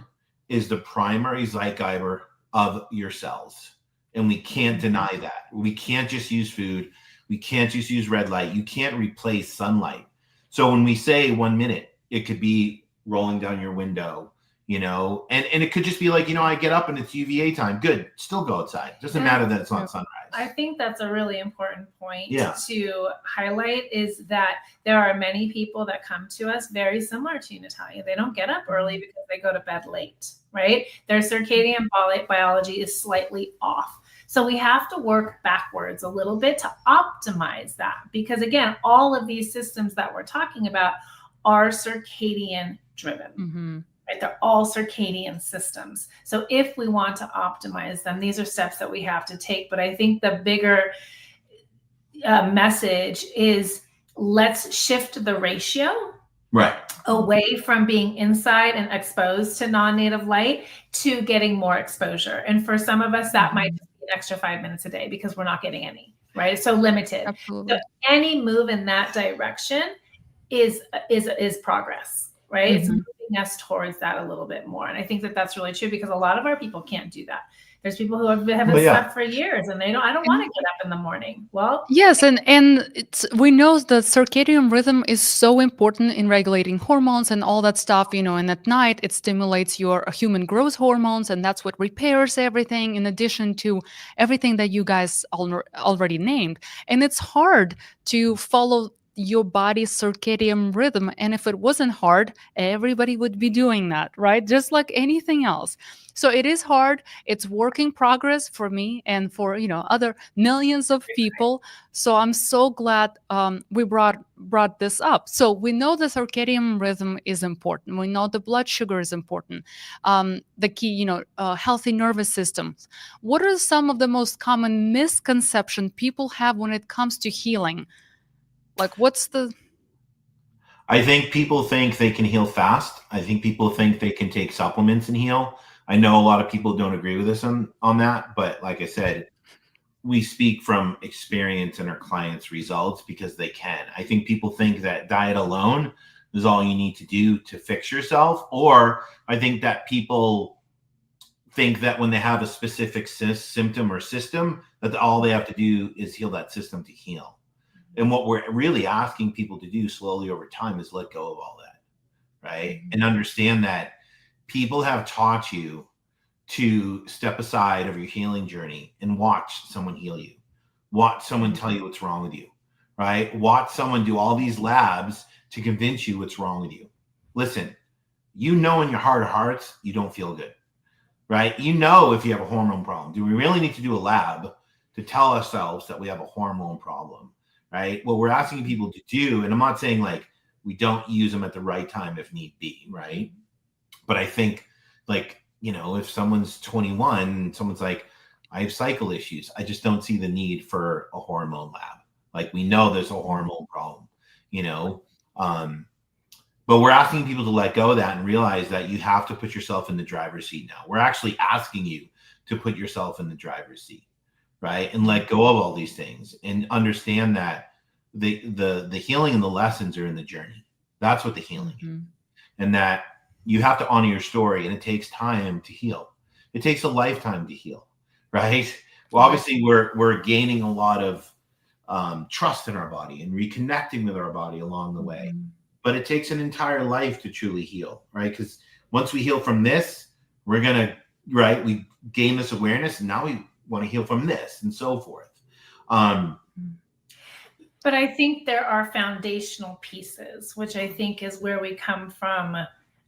is the primary Zeitgeber of your cells. And we can't deny that. We can't just use food. We can't just use red light. You can't replace sunlight. So when we say 1 minute, it could be rolling down your window, and it could just be like, I get up and it's UVA time. Good. Still go outside. Doesn't matter that it's not sunrise. I think that's a really important point to highlight, is that there are many people that come to us very similar to you, Natalia. They don't get up early because they go to bed late, right? Their circadian biology is slightly off. So we have to work backwards a little bit to optimize that, because again, all of these systems that we're talking about are circadian driven. Mm-hmm. Right? They're all circadian systems. So if we want to optimize them, these are steps that we have to take. But I think the bigger message is, let's shift the ratio away from being inside and exposed to non-native light to getting more exposure. And for some of us, that might just be an extra 5 minutes a day because we're not getting any, right? It's so limited. Absolutely. So any move in that direction is progress, right? It's moving us towards that a little bit more. And I think that that's really true, because a lot of our people can't do that. There's people who haven't slept for years and I don't want to get up in the morning. Well, yes, and we know that circadian rhythm is so important in regulating hormones and all that stuff, and at night it stimulates your human growth hormones, and that's what repairs everything, in addition to everything that you guys already named. And it's hard to follow your body's circadian rhythm, and if it wasn't hard, everybody would be doing that, right? Just like anything else. So it is hard. It's work in progress for me and for other millions of people. So I'm so glad we brought this up. So we know the circadian rhythm is important. We know the blood sugar is important. The key, healthy nervous systems. What are some of the most common misconceptions people have when it comes to healing? Like, I think people think they can heal fast. I think people think they can take supplements and heal. I know a lot of people don't agree with us on that, but like I said, we speak from experience and our clients' results because they can. I think people think that diet alone is all you need to do to fix yourself. Or I think that people think that when they have a specific symptom or system, that all they have to do is heal that system to heal. And what we're really asking people to do slowly over time is let go of all that, right? And understand that people have taught you to step aside of your healing journey and watch someone heal you. Watch someone tell you what's wrong with you, right? Watch someone do all these labs to convince you what's wrong with you. Listen, in your heart of hearts, you don't feel good, right? If you have a hormone problem. Do we really need to do a lab to tell ourselves that we have a hormone problem? Right? What we're asking people to do, and I'm not saying like We don't use them at the right time if need be, right? But I think, like, if someone's 21 and someone's like, I have cycle issues, I just don't see the need for a hormone lab. Like, we know there's a hormone problem, but we're asking people to let go of that and realize that you have to put yourself in the driver's seat now. We're actually asking you to put yourself in the driver's seat, right? And let go of all these things and understand that the healing and the lessons are in the journey. That's what the healing is. And that you have to honor your story, and it takes time to heal. It takes a lifetime to heal, right? Well, obviously we're gaining a lot of trust in our body and reconnecting with our body along the way. But it takes an entire life to truly heal, right? Because once we heal from this, we're going to, right, we gain this awareness, and now we want to heal from this, and so forth. But I think there are foundational pieces, which I think is where we come from.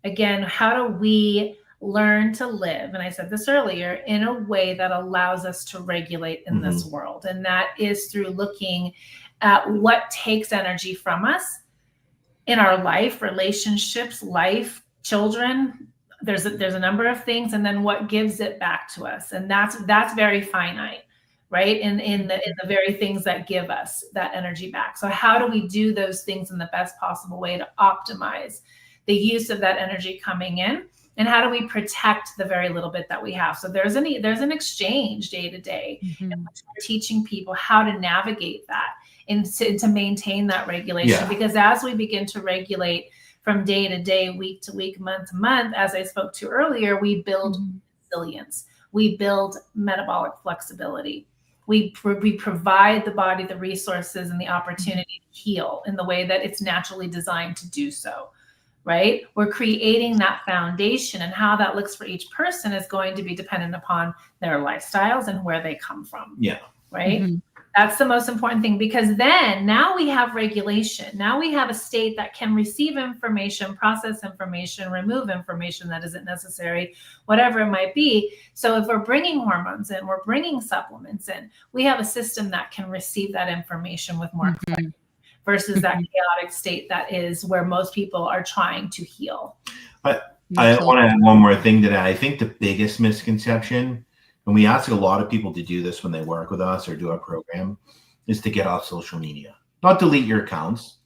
Again, how do we learn to live, and I said this earlier, in a way that allows us to regulate in this world? And that is through looking at what takes energy from us in our life, relationships, life, children. There's a number of things, and then what gives it back to us. And that's very finite, right? In the very things that give us that energy back. So how do we do those things in the best possible way to optimize the use of that energy coming in? And how do we protect the very little bit that we have? So there's an exchange day to day, in which we're teaching people how to navigate that and to maintain that regulation. Because as we begin to regulate from day to day, week to week, month to month, as I spoke to earlier, we build resilience. We build metabolic flexibility. We provide the body the resources and the opportunity to heal in the way that it's naturally designed to do so. Right? We're creating that foundation, and how that looks for each person is going to be dependent upon their lifestyles and where they come from. Yeah. Right? That's the most important thing, because then now we have regulation. Now we have a state that can receive information, process information, remove information that isn't necessary, whatever it might be. So if we're bringing hormones in, we're bringing supplements in, we have a system that can receive that information with more clarity. Versus that chaotic state that is where most people are trying to heal. But I want to add one more thing to that. I think the biggest misconception, and we ask a lot of people to do this when they work with us or do our program, is to get off social media. Not delete your accounts,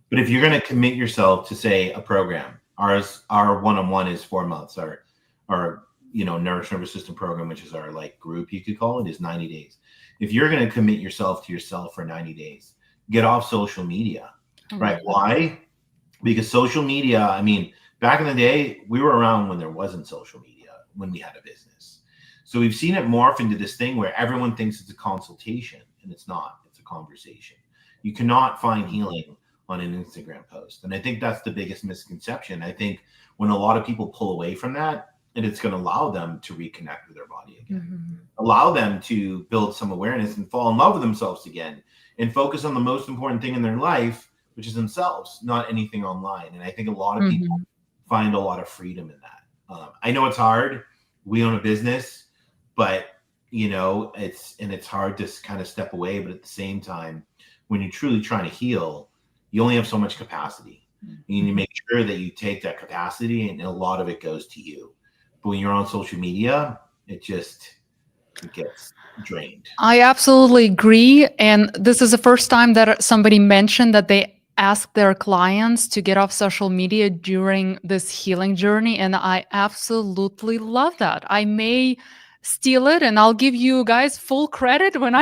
but if you're going to commit yourself to, say, a program, our one-on-one is 4 months. Our Nourish Nervous System program, which is our group, you could call it, is 90 days. If you're going to commit yourself to yourself for 90 days, get off social media, right? Why? Because social media, I mean, back in the day, we were around when there wasn't social media, when we had a business. So we've seen it morph into this thing where everyone thinks it's a consultation, and it's not. It's a conversation. You cannot find healing on an Instagram post. And I think that's the biggest misconception. I think when a lot of people pull away from that, and it's going to allow them to reconnect with their body again, allow them to build some awareness and fall in love with themselves again, and focus on the most important thing in their life, which is themselves, not anything online. And I think a lot of people find a lot of freedom in that. I know it's hard. We own a business, but it's hard to kind of step away. But at the same time, when you're truly trying to heal, you only have so much capacity. And you make sure that you take that capacity, and a lot of it goes to you. But when you're on social media, it gets drained. I absolutely agree. And this is the first time that somebody mentioned that they ask their clients to get off social media during this healing journey. And I absolutely love that. I may steal it, and I'll give you guys full credit when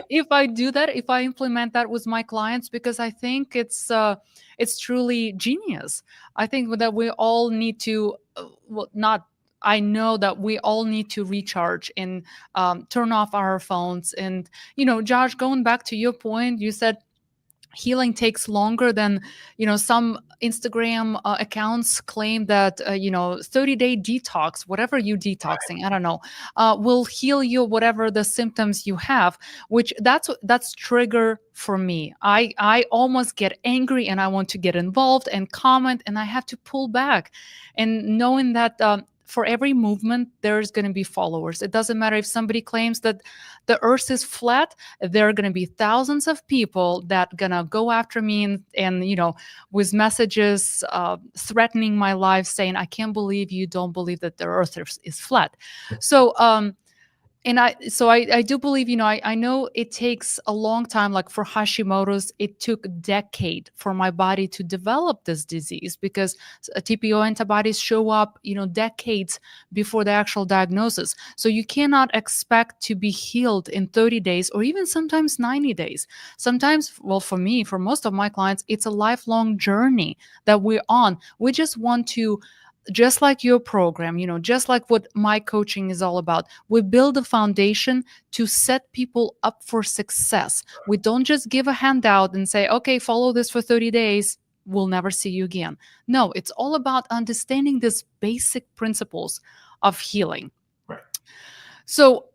if I do that, if I implement that with my clients, because I think it's truly genius. I think that we all need to, I know that we all need to recharge and turn off our phones. And, Josh, going back to your point, you said healing takes longer than, some Instagram accounts claim that, 30-day detox, whatever you detoxing, I don't know, will heal you, whatever the symptoms you have, which that's trigger for me. I almost get angry, and I want to get involved and comment, and I have to pull back. And knowing that for every movement, there's going to be followers. It doesn't matter if somebody claims that the earth is flat, there are going to be thousands of people that going to go after me and with messages threatening my life, saying, I can't believe you don't believe that the earth is flat. So, and I do believe, I know it takes a long time. Like for Hashimoto's, it took a decade for my body to develop this disease, because TPO antibodies show up, decades before the actual diagnosis. So you cannot expect to be healed in 30 days or even sometimes 90 days. Sometimes, well, for me, for most of my clients, it's a lifelong journey that we're on. We just want to, just like your program, just like what my coaching is all about, we build a foundation to set people up for success. We don't just give a handout and say, okay, follow this for 30 days. We'll never see you again. No, it's all about understanding these basic principles of healing. Right. So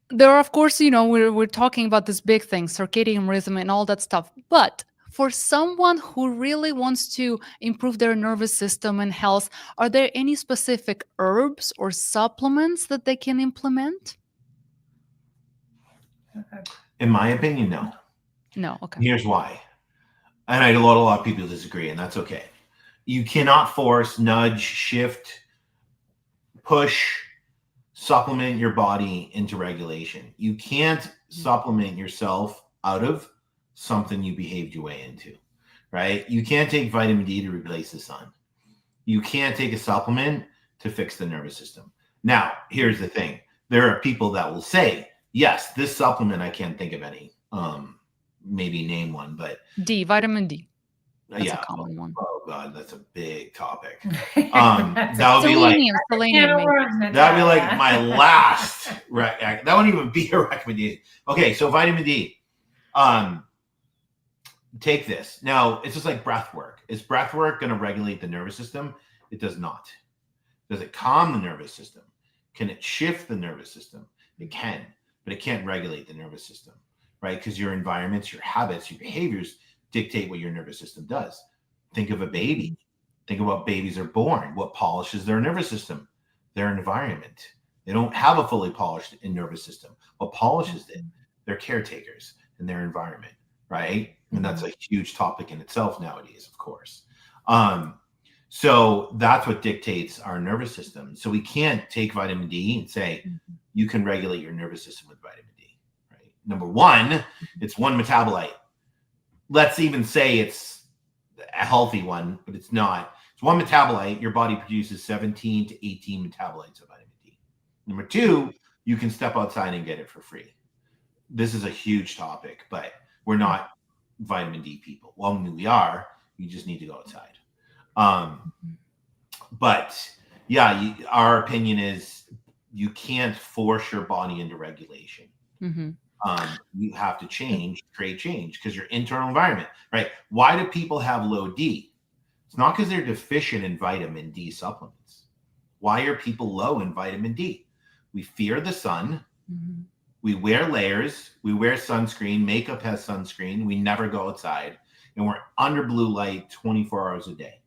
there are, of course, we're talking about this big thing, circadian rhythm and all that stuff. But for someone who really wants to improve their nervous system and health, are there any specific herbs or supplements that they can implement? In my opinion, no. No. Okay. Here's why. And I know a lot of people disagree, and that's okay. You cannot force, nudge, shift, push, supplement your body into regulation. You can't supplement yourself out of something you behaved your way into, right? You can't take vitamin D to replace the sun. You can't take a supplement to fix the nervous system. Now, here's the thing. There are people that will say, yes, this supplement, I can't think of any, maybe name one, but vitamin D. That's yeah, a common one. Oh God, that's a big topic. That would be like my last. That wouldn't even be a recommendation. Okay, so vitamin D. Take this. Now, it's just like breath work. Is breath work going to regulate the nervous system? It does not. Does it calm the nervous system? Can it shift the nervous system? It can, but it can't regulate the nervous system, right? Because your environments, your habits, your behaviors dictate what your nervous system does. Think of a baby. Think of what babies are born. What polishes their nervous system? Their environment. They don't have a fully polished nervous system. What polishes it? Their caretakers and their environment, right? And that's a huge topic in itself nowadays, of course. So that's what dictates our nervous system. So we can't take vitamin D and say, you can regulate your nervous system with vitamin D, right? Number one, it's one metabolite. Let's even say it's a healthy one, but it's not. It's one metabolite. Your body produces 17 to 18 metabolites of vitamin D. Number two, you can step outside and get it for free. This is a huge topic, but we're not vitamin D people. Well, I mean, we are. You just need to go outside. But yeah, our opinion is you can't force your body into regulation. You have to create change, because your internal environment, right? Why do people have low D? It's not because they're deficient in vitamin D supplements. Why are people low in vitamin D? We fear the sun. We wear layers. We wear sunscreen. Makeup has sunscreen. We never go outside. And we're under blue light 24 hours a day.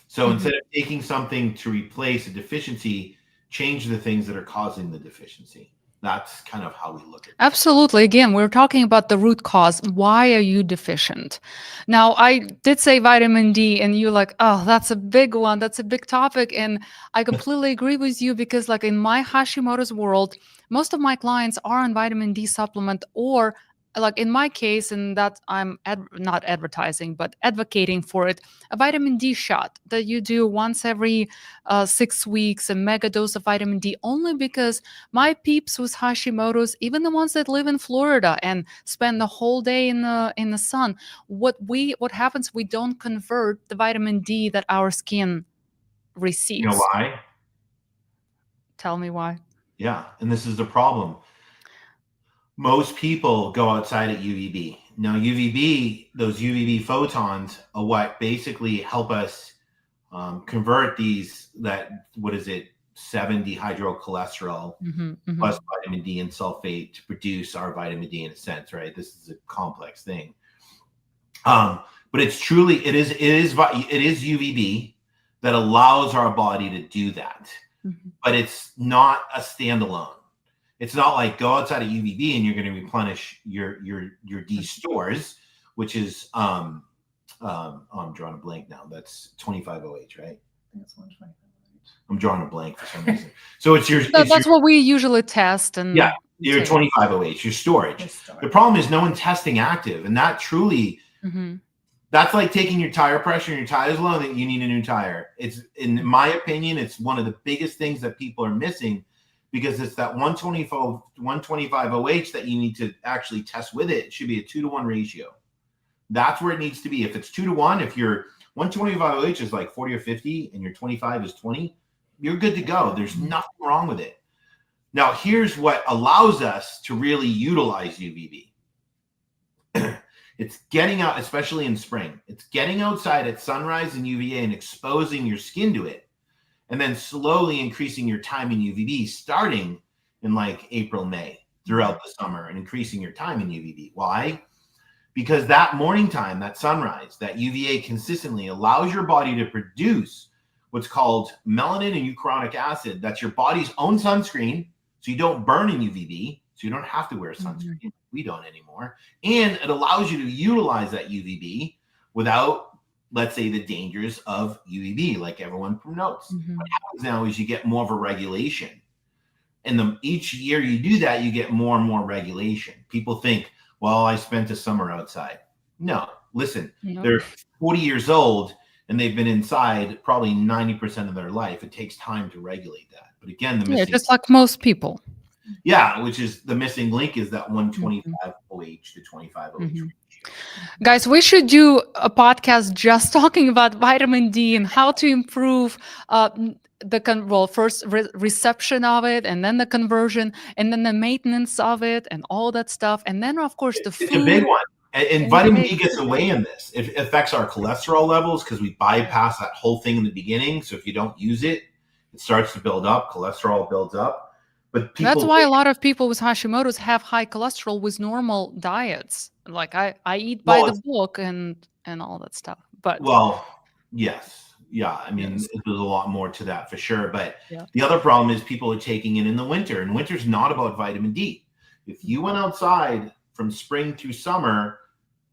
So instead of taking something to replace a deficiency, change the things that are causing the deficiency. That's kind of how we look at it. Absolutely. Again, we're talking about the root cause. Why are you deficient? Now, I did say vitamin D, and you're like, oh, that's a big one. That's a big topic. And I completely agree with you, because like in my Hashimoto's world, most of my clients are on vitamin D supplement, or like in my case, and that I'm not advertising, but advocating for it, a vitamin D shot that you do once every 6 weeks, a mega dose of vitamin D, only because my peeps with Hashimoto's, even the ones that live in Florida and spend the whole day in the sun, what happens, we don't convert the vitamin D that our skin receives. You know why? Tell me why. Yeah, and this is the problem. Most people go outside at UVB. Now, those UVB photons are what basically help us convert 7-dehydrocholesterol plus vitamin D and sulfate to produce our vitamin D in a sense, right? This is a complex thing. But it's truly, it is UVB that allows our body to do that. Mm-hmm. But it's not a standalone. It's not like go outside of UVB and you're going to replenish your D stores, which is I'm drawing a blank now. That's 25 OH, right? That's 125. I'm drawing a blank for some reason. So it's your That's what we usually test. And yeah, your 25 OH, your storage. The problem is no one's testing active, and that truly that's like taking your tire pressure and your tire's low, that you need a new tire. It's, in my opinion, it's one of the biggest things that people are missing, because it's that 125 OH that you need to actually test with it. It should be a 2-to-1 ratio. That's where it needs to be. If it's 2-to-1, if your 125 OH is like 40 or 50 and your 25 is 20, you're good to go. There's nothing wrong with it. Now, here's what allows us to really utilize UVB. It's getting out, especially in spring. It's getting outside at sunrise in UVA and exposing your skin to it, and then slowly increasing your time in UVB, starting in like April, May, throughout the summer, and increasing your time in UVB. Why? Because that morning time, that sunrise, that UVA consistently allows your body to produce what's called melanin and euchronic acid. That's your body's own sunscreen, so you don't burn in UVB, so you don't have to wear sunscreen. We don't anymore. And it allows you to utilize that UVB without, let's say, the dangers of UVB, like everyone promotes. What happens now is you get more of a regulation. And each year you do that, you get more and more regulation. People think, well, I spent a summer outside. No, listen, they're 40 years old and they've been inside probably 90% of their life. It takes time to regulate that. But again, the missing, just like most people. Yeah, which is the missing link, is that 125 OH to 25 OH ratio. Guys, we should do a podcast just talking about vitamin D and how to improve first reception of it, and then the conversion, and then the maintenance of it, and all that stuff, and then of course the food. It's a big one, and vitamin D gets away in this. It affects our cholesterol levels because we bypass that whole thing in the beginning. So if you don't use it, it starts to build up. Cholesterol builds up. But that's why a lot of people with Hashimoto's have high cholesterol with normal diets. Like I eat by the book and all that stuff. But yes. Yeah. I mean, there's a lot more to that for sure. But the other problem is people are taking it in the winter, and winter's not about vitamin D. If you went outside from spring through summer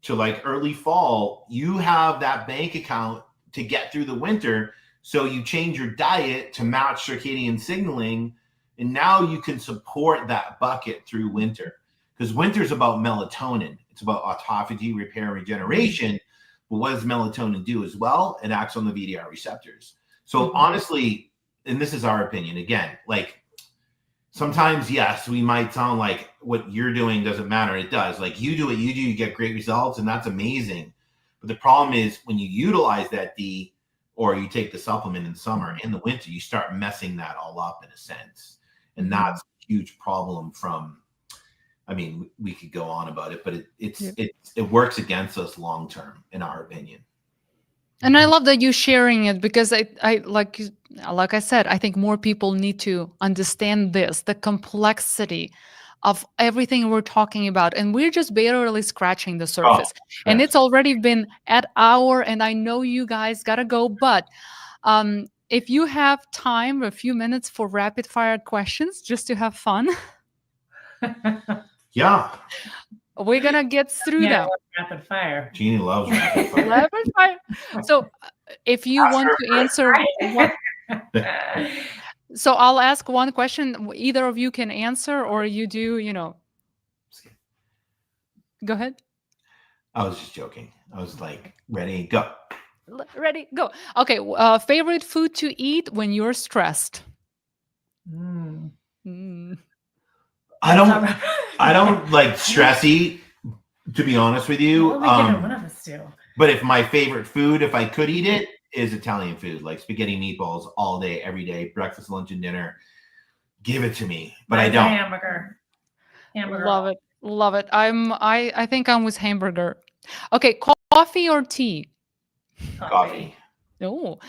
to like early fall, you have that bank account to get through the winter. So you change your diet to match circadian signaling. And now you can support that bucket through winter, because winter's about melatonin. It's about autophagy, repair, and regeneration. But what does melatonin do as well? It acts on the VDR receptors. So honestly, and this is our opinion, again, like sometimes, yes, we might sound like what you're doing doesn't matter. It does. Like you do what you do, you get great results, and that's amazing. But the problem is when you utilize that D, or you take the supplement in summer, in the winter, you start messing that all up in a sense. And that's a huge problem I mean, we could go on about it, but it works against us long term, in our opinion. And I love that you're sharing it, because I like I said, I think more people need to understand the complexity of everything we're talking about. And we're just barely scratching the surface. And it's already been at hour, and I know you guys got to go, but if you have time, a few minutes for rapid fire questions, just to have fun. Yeah. We're going to get through them. Rapid fire. Jeanne loves rapid fire. Rapid fire. So if you want to answer so I'll ask one question. Either of you can answer, or you do, Go ahead. I was just joking. I was like, ready, go. Ready, go. Okay. Favorite food to eat when you're stressed? I don't like stress eat, to be honest with you. One of us do. But if my favorite food, if I could eat it, is Italian food, like spaghetti, meatballs, all day, every day, breakfast, lunch, and dinner. Give it to me. But I don't. Hamburger. Love it. I think I'm with hamburger. Okay. Coffee or tea? Coffee. Oh,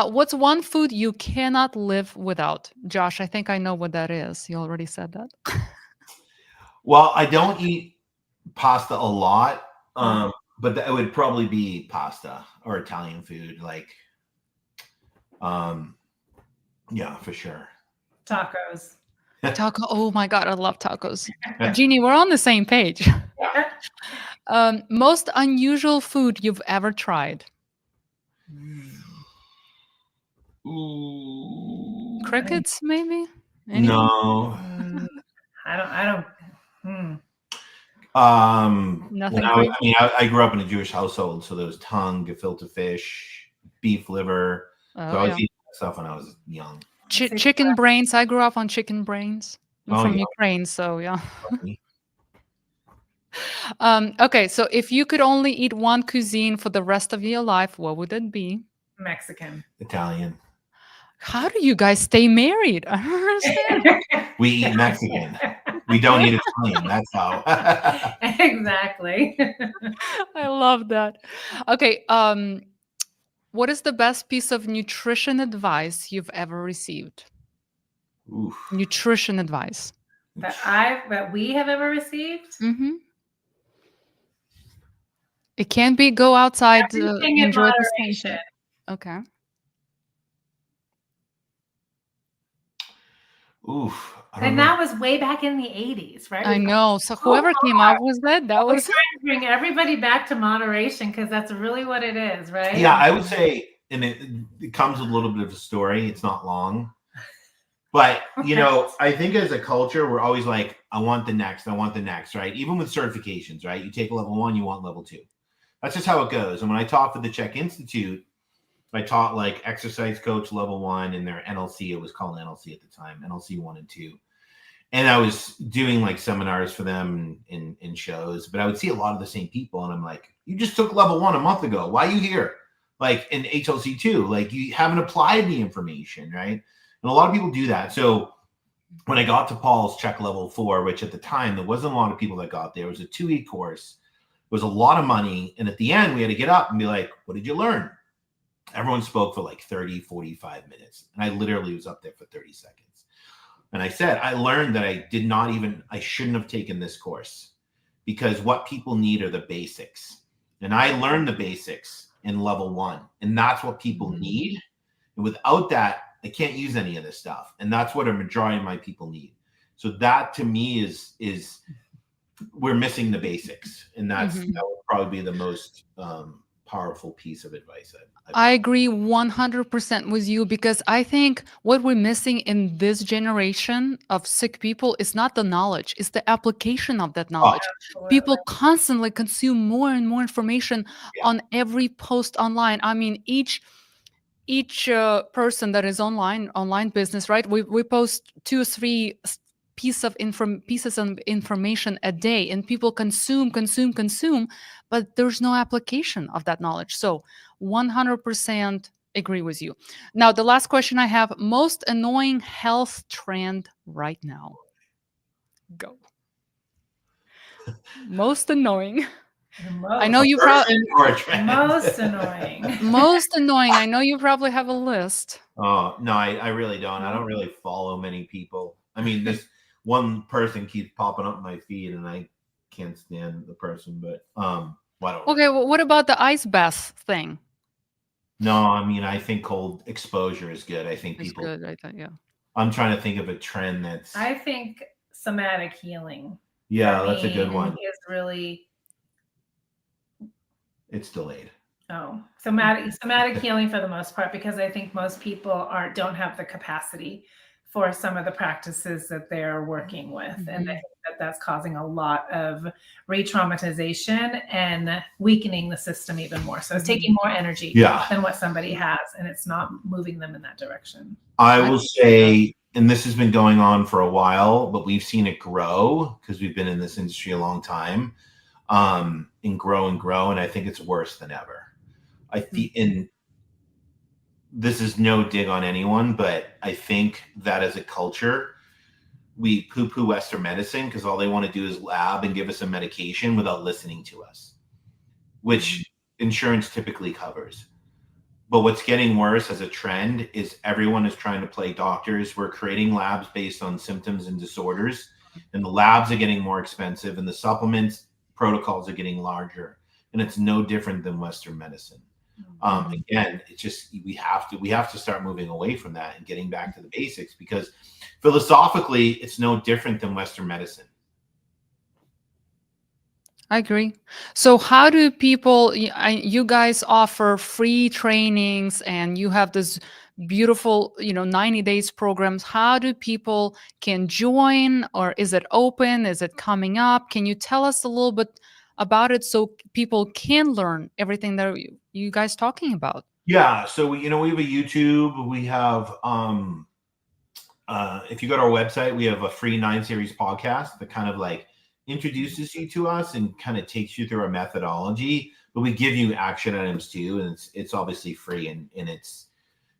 what's one food you cannot live without? Josh, I think I know what that is. You already said that. Well, I don't eat pasta a lot, but that would probably be pasta or Italian food. Like, Yeah, for sure. Tacos. Taco. Oh my God, I love tacos. Jeannie, we're on the same page. Most unusual food you've ever tried? Ooh. Crickets, maybe? Anyone? No. I don't. When Nothing for you? I grew up in a Jewish household, so there was tongue, gefilte fish, beef liver. So Oh, I was yeah. eating that stuff when I was young. Chicken brains. I grew up on chicken brains. I'm Oh, from yeah. Ukraine, so yeah. Okay, so if you could only eat one cuisine for the rest of your life, what would it be? Mexican. Italian. How do you guys stay married? I don't understand. We eat Mexican. We don't eat Italian. That's how. Exactly. I love that. Okay, what is the best piece of nutrition advice you've ever received? Oof. Nutrition advice. that we have ever received. Mm-hmm. It can't be go outside to Everything in enjoy the moderation. sunset. Okay. Oof. And that was way back in the 80s, right? I We've know. So whoever came up with that We're was trying to bring everybody back to moderation because that's really what it is, right? Yeah, I would say, and it comes with a little bit of a story. It's not long. But, I think as a culture, we're always like, I want the next, right? Even with certifications, right? You take level 1, you want level 2. That's just how it goes. And when I taught for the Czech Institute, I taught like exercise coach level 1 in their NLC. It was called NLC at the time, NLC 1 and 2. And I was doing like seminars for them in shows, but I would see a lot of the same people. And I'm like, you just took level 1 a month ago. Why are you here? Like in HLC 2, like you haven't applied the information, right? And a lot of people do that. So when I got to Paul's Czech level 4, which at the time, there wasn't a lot of people that got there. It was a 2-week course. It was a lot of money. And at the end, we had to get up and be like, what did you learn? Everyone spoke for like 30, 45 minutes. And I literally was up there for 30 seconds. And I said, I learned that I shouldn't have taken this course because what people need are the basics. And I learned the basics in level 1. And that's what people need. And without that, I can't use any of this stuff. And that's what a majority of my people need. So that to me is we're missing the basics. And that would probably be the most powerful piece of advice. I agree 100% with you because I think what we're missing in this generation of sick people is not the knowledge, it's the application of that knowledge. People constantly consume more and more information on every post online. I mean, each person that is online business, right? We post 2 or 3 pieces of information a day, and people consume, but there's no application of that knowledge. So 100% agree with you. Now, the last question I have: most annoying health trend right now. Go. Most annoying. I know you probably most annoying. Most annoying. I know you probably have a list. Oh no, I really don't. I don't really follow many people. I mean, this one person keeps popping up in my feed, and I can't stand the person. But Okay, well, what about the ice bath thing? No, I mean, I think cold exposure is good. I think people. It's good. I think, yeah. I'm trying to think of a trend that's. I think somatic healing. Yeah, that's a good one. Is really. It's delayed. Oh, somatic healing for the most part, because I think most people don't have the capacity for some of the practices that they're working with. And I think that's causing a lot of re-traumatization and weakening the system even more. So it's taking more energy than what somebody has, and it's not moving them in that direction. I will say, and this has been going on for a while, but we've seen it grow because we've been in this industry a long time, and grow. And I think it's worse than ever. And this is no dig on anyone, but I think that as a culture, we poo-poo Western medicine because all they want to do is lab and give us a medication without listening to us, which insurance typically covers. But what's getting worse as a trend is everyone is trying to play doctors. We're creating labs based on symptoms and disorders, and the labs are getting more expensive, and the supplements protocols are getting larger, and it's no different than Western medicine. Again, it's just we have to start moving away from that and getting back to the basics, because philosophically it's no different than Western medicine. I agree. So how do people, you guys offer free trainings and you have this beautiful, 90 days programs. How do people can join, or is it open? Is it coming up? Can you tell us a little bit about it so people can learn everything that you guys talking about? Yeah, so we have a YouTube. We have if you go to our website, we have a free 9 series podcast that kind of like introduces you to us and kind of takes you through our methodology. But we give you action items too, and it's obviously free, and it's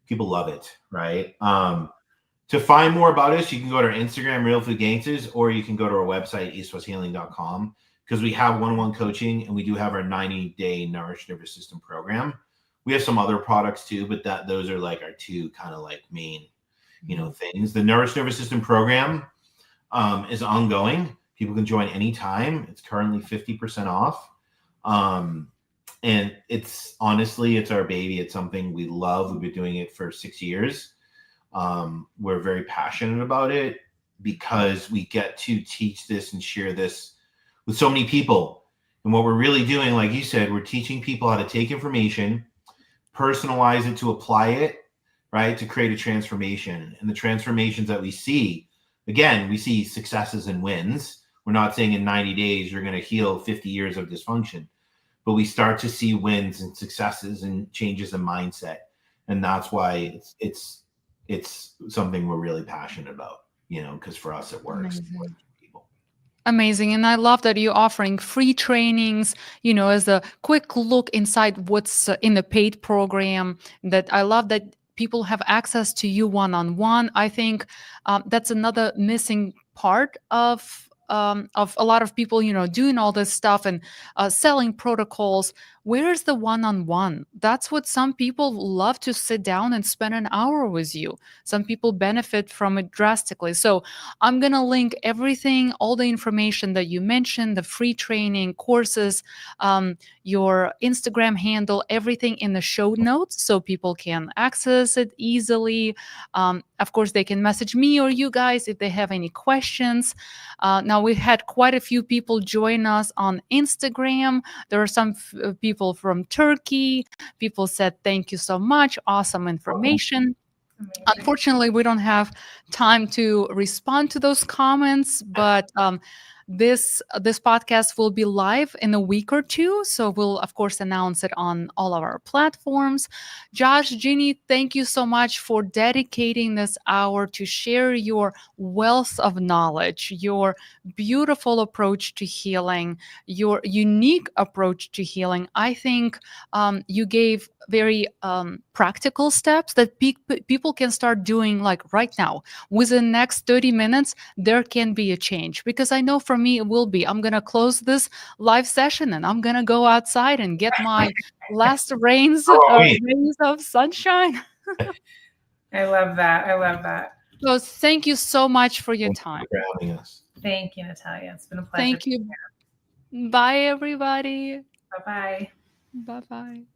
people love it, right? To find more about us, you can go to our Instagram, Real Food Gangsters, or you can go to our website, eastwesthealing.com, because we have one-on-one coaching and we do have our 90-day Nourish Nervous System program. We have some other products too, but those are like our two kind of like main, things. The Nourish Nervous System program is ongoing. People can join anytime. It's currently 50% off. And it's our baby. It's something we love. We've been doing it for 6 years. We're very passionate about it because we get to teach this and share this with so many people. And what we're really doing, like you said, we're teaching people how to take information, personalize it to apply it, right, to create a transformation. And the transformations that we see, again, we see successes and wins. We're not saying in 90 days you're going to heal 50 years of dysfunction, but we start to see wins and successes and changes in mindset. And that's why it's something we're really passionate about, because for us it works. Amazing. And I love that you're offering free trainings, as a quick look inside what's in the paid program. That I love that people have access to you one-on-one. I think that's another missing part of a lot of people, doing all this stuff and selling protocols. Where's the one-on-one? That's what some people love, to sit down and spend an hour with you. Some people benefit from it drastically. So I'm going to link everything, all the information that you mentioned, the free training courses, your Instagram handle, everything in the show notes so people can access it easily. Of course, they can message me or you guys if they have any questions. Now, we had quite a few people join us on Instagram. There are some people from Turkey. People said, thank you so much. Awesome information. Amazing. Unfortunately, we don't have time to respond to those comments, but this podcast will be live in a week or two, so we'll of course announce it on all of our platforms. Josh, Jeanne, thank you so much for dedicating this hour to share your wealth of knowledge, your beautiful approach to healing, your unique approach to healing. I think you gave very practical steps that people can start doing like right now. Within the next 30 minutes, there can be a change, because I know for me it will be. I'm going to close this live session and I'm going to go outside and get my last rays of sunshine. I love that. So thank you so much for your time. For having us. Thank you, Natalia. It's been a pleasure. Thank you. Bye, everybody. Bye-bye. Bye-bye.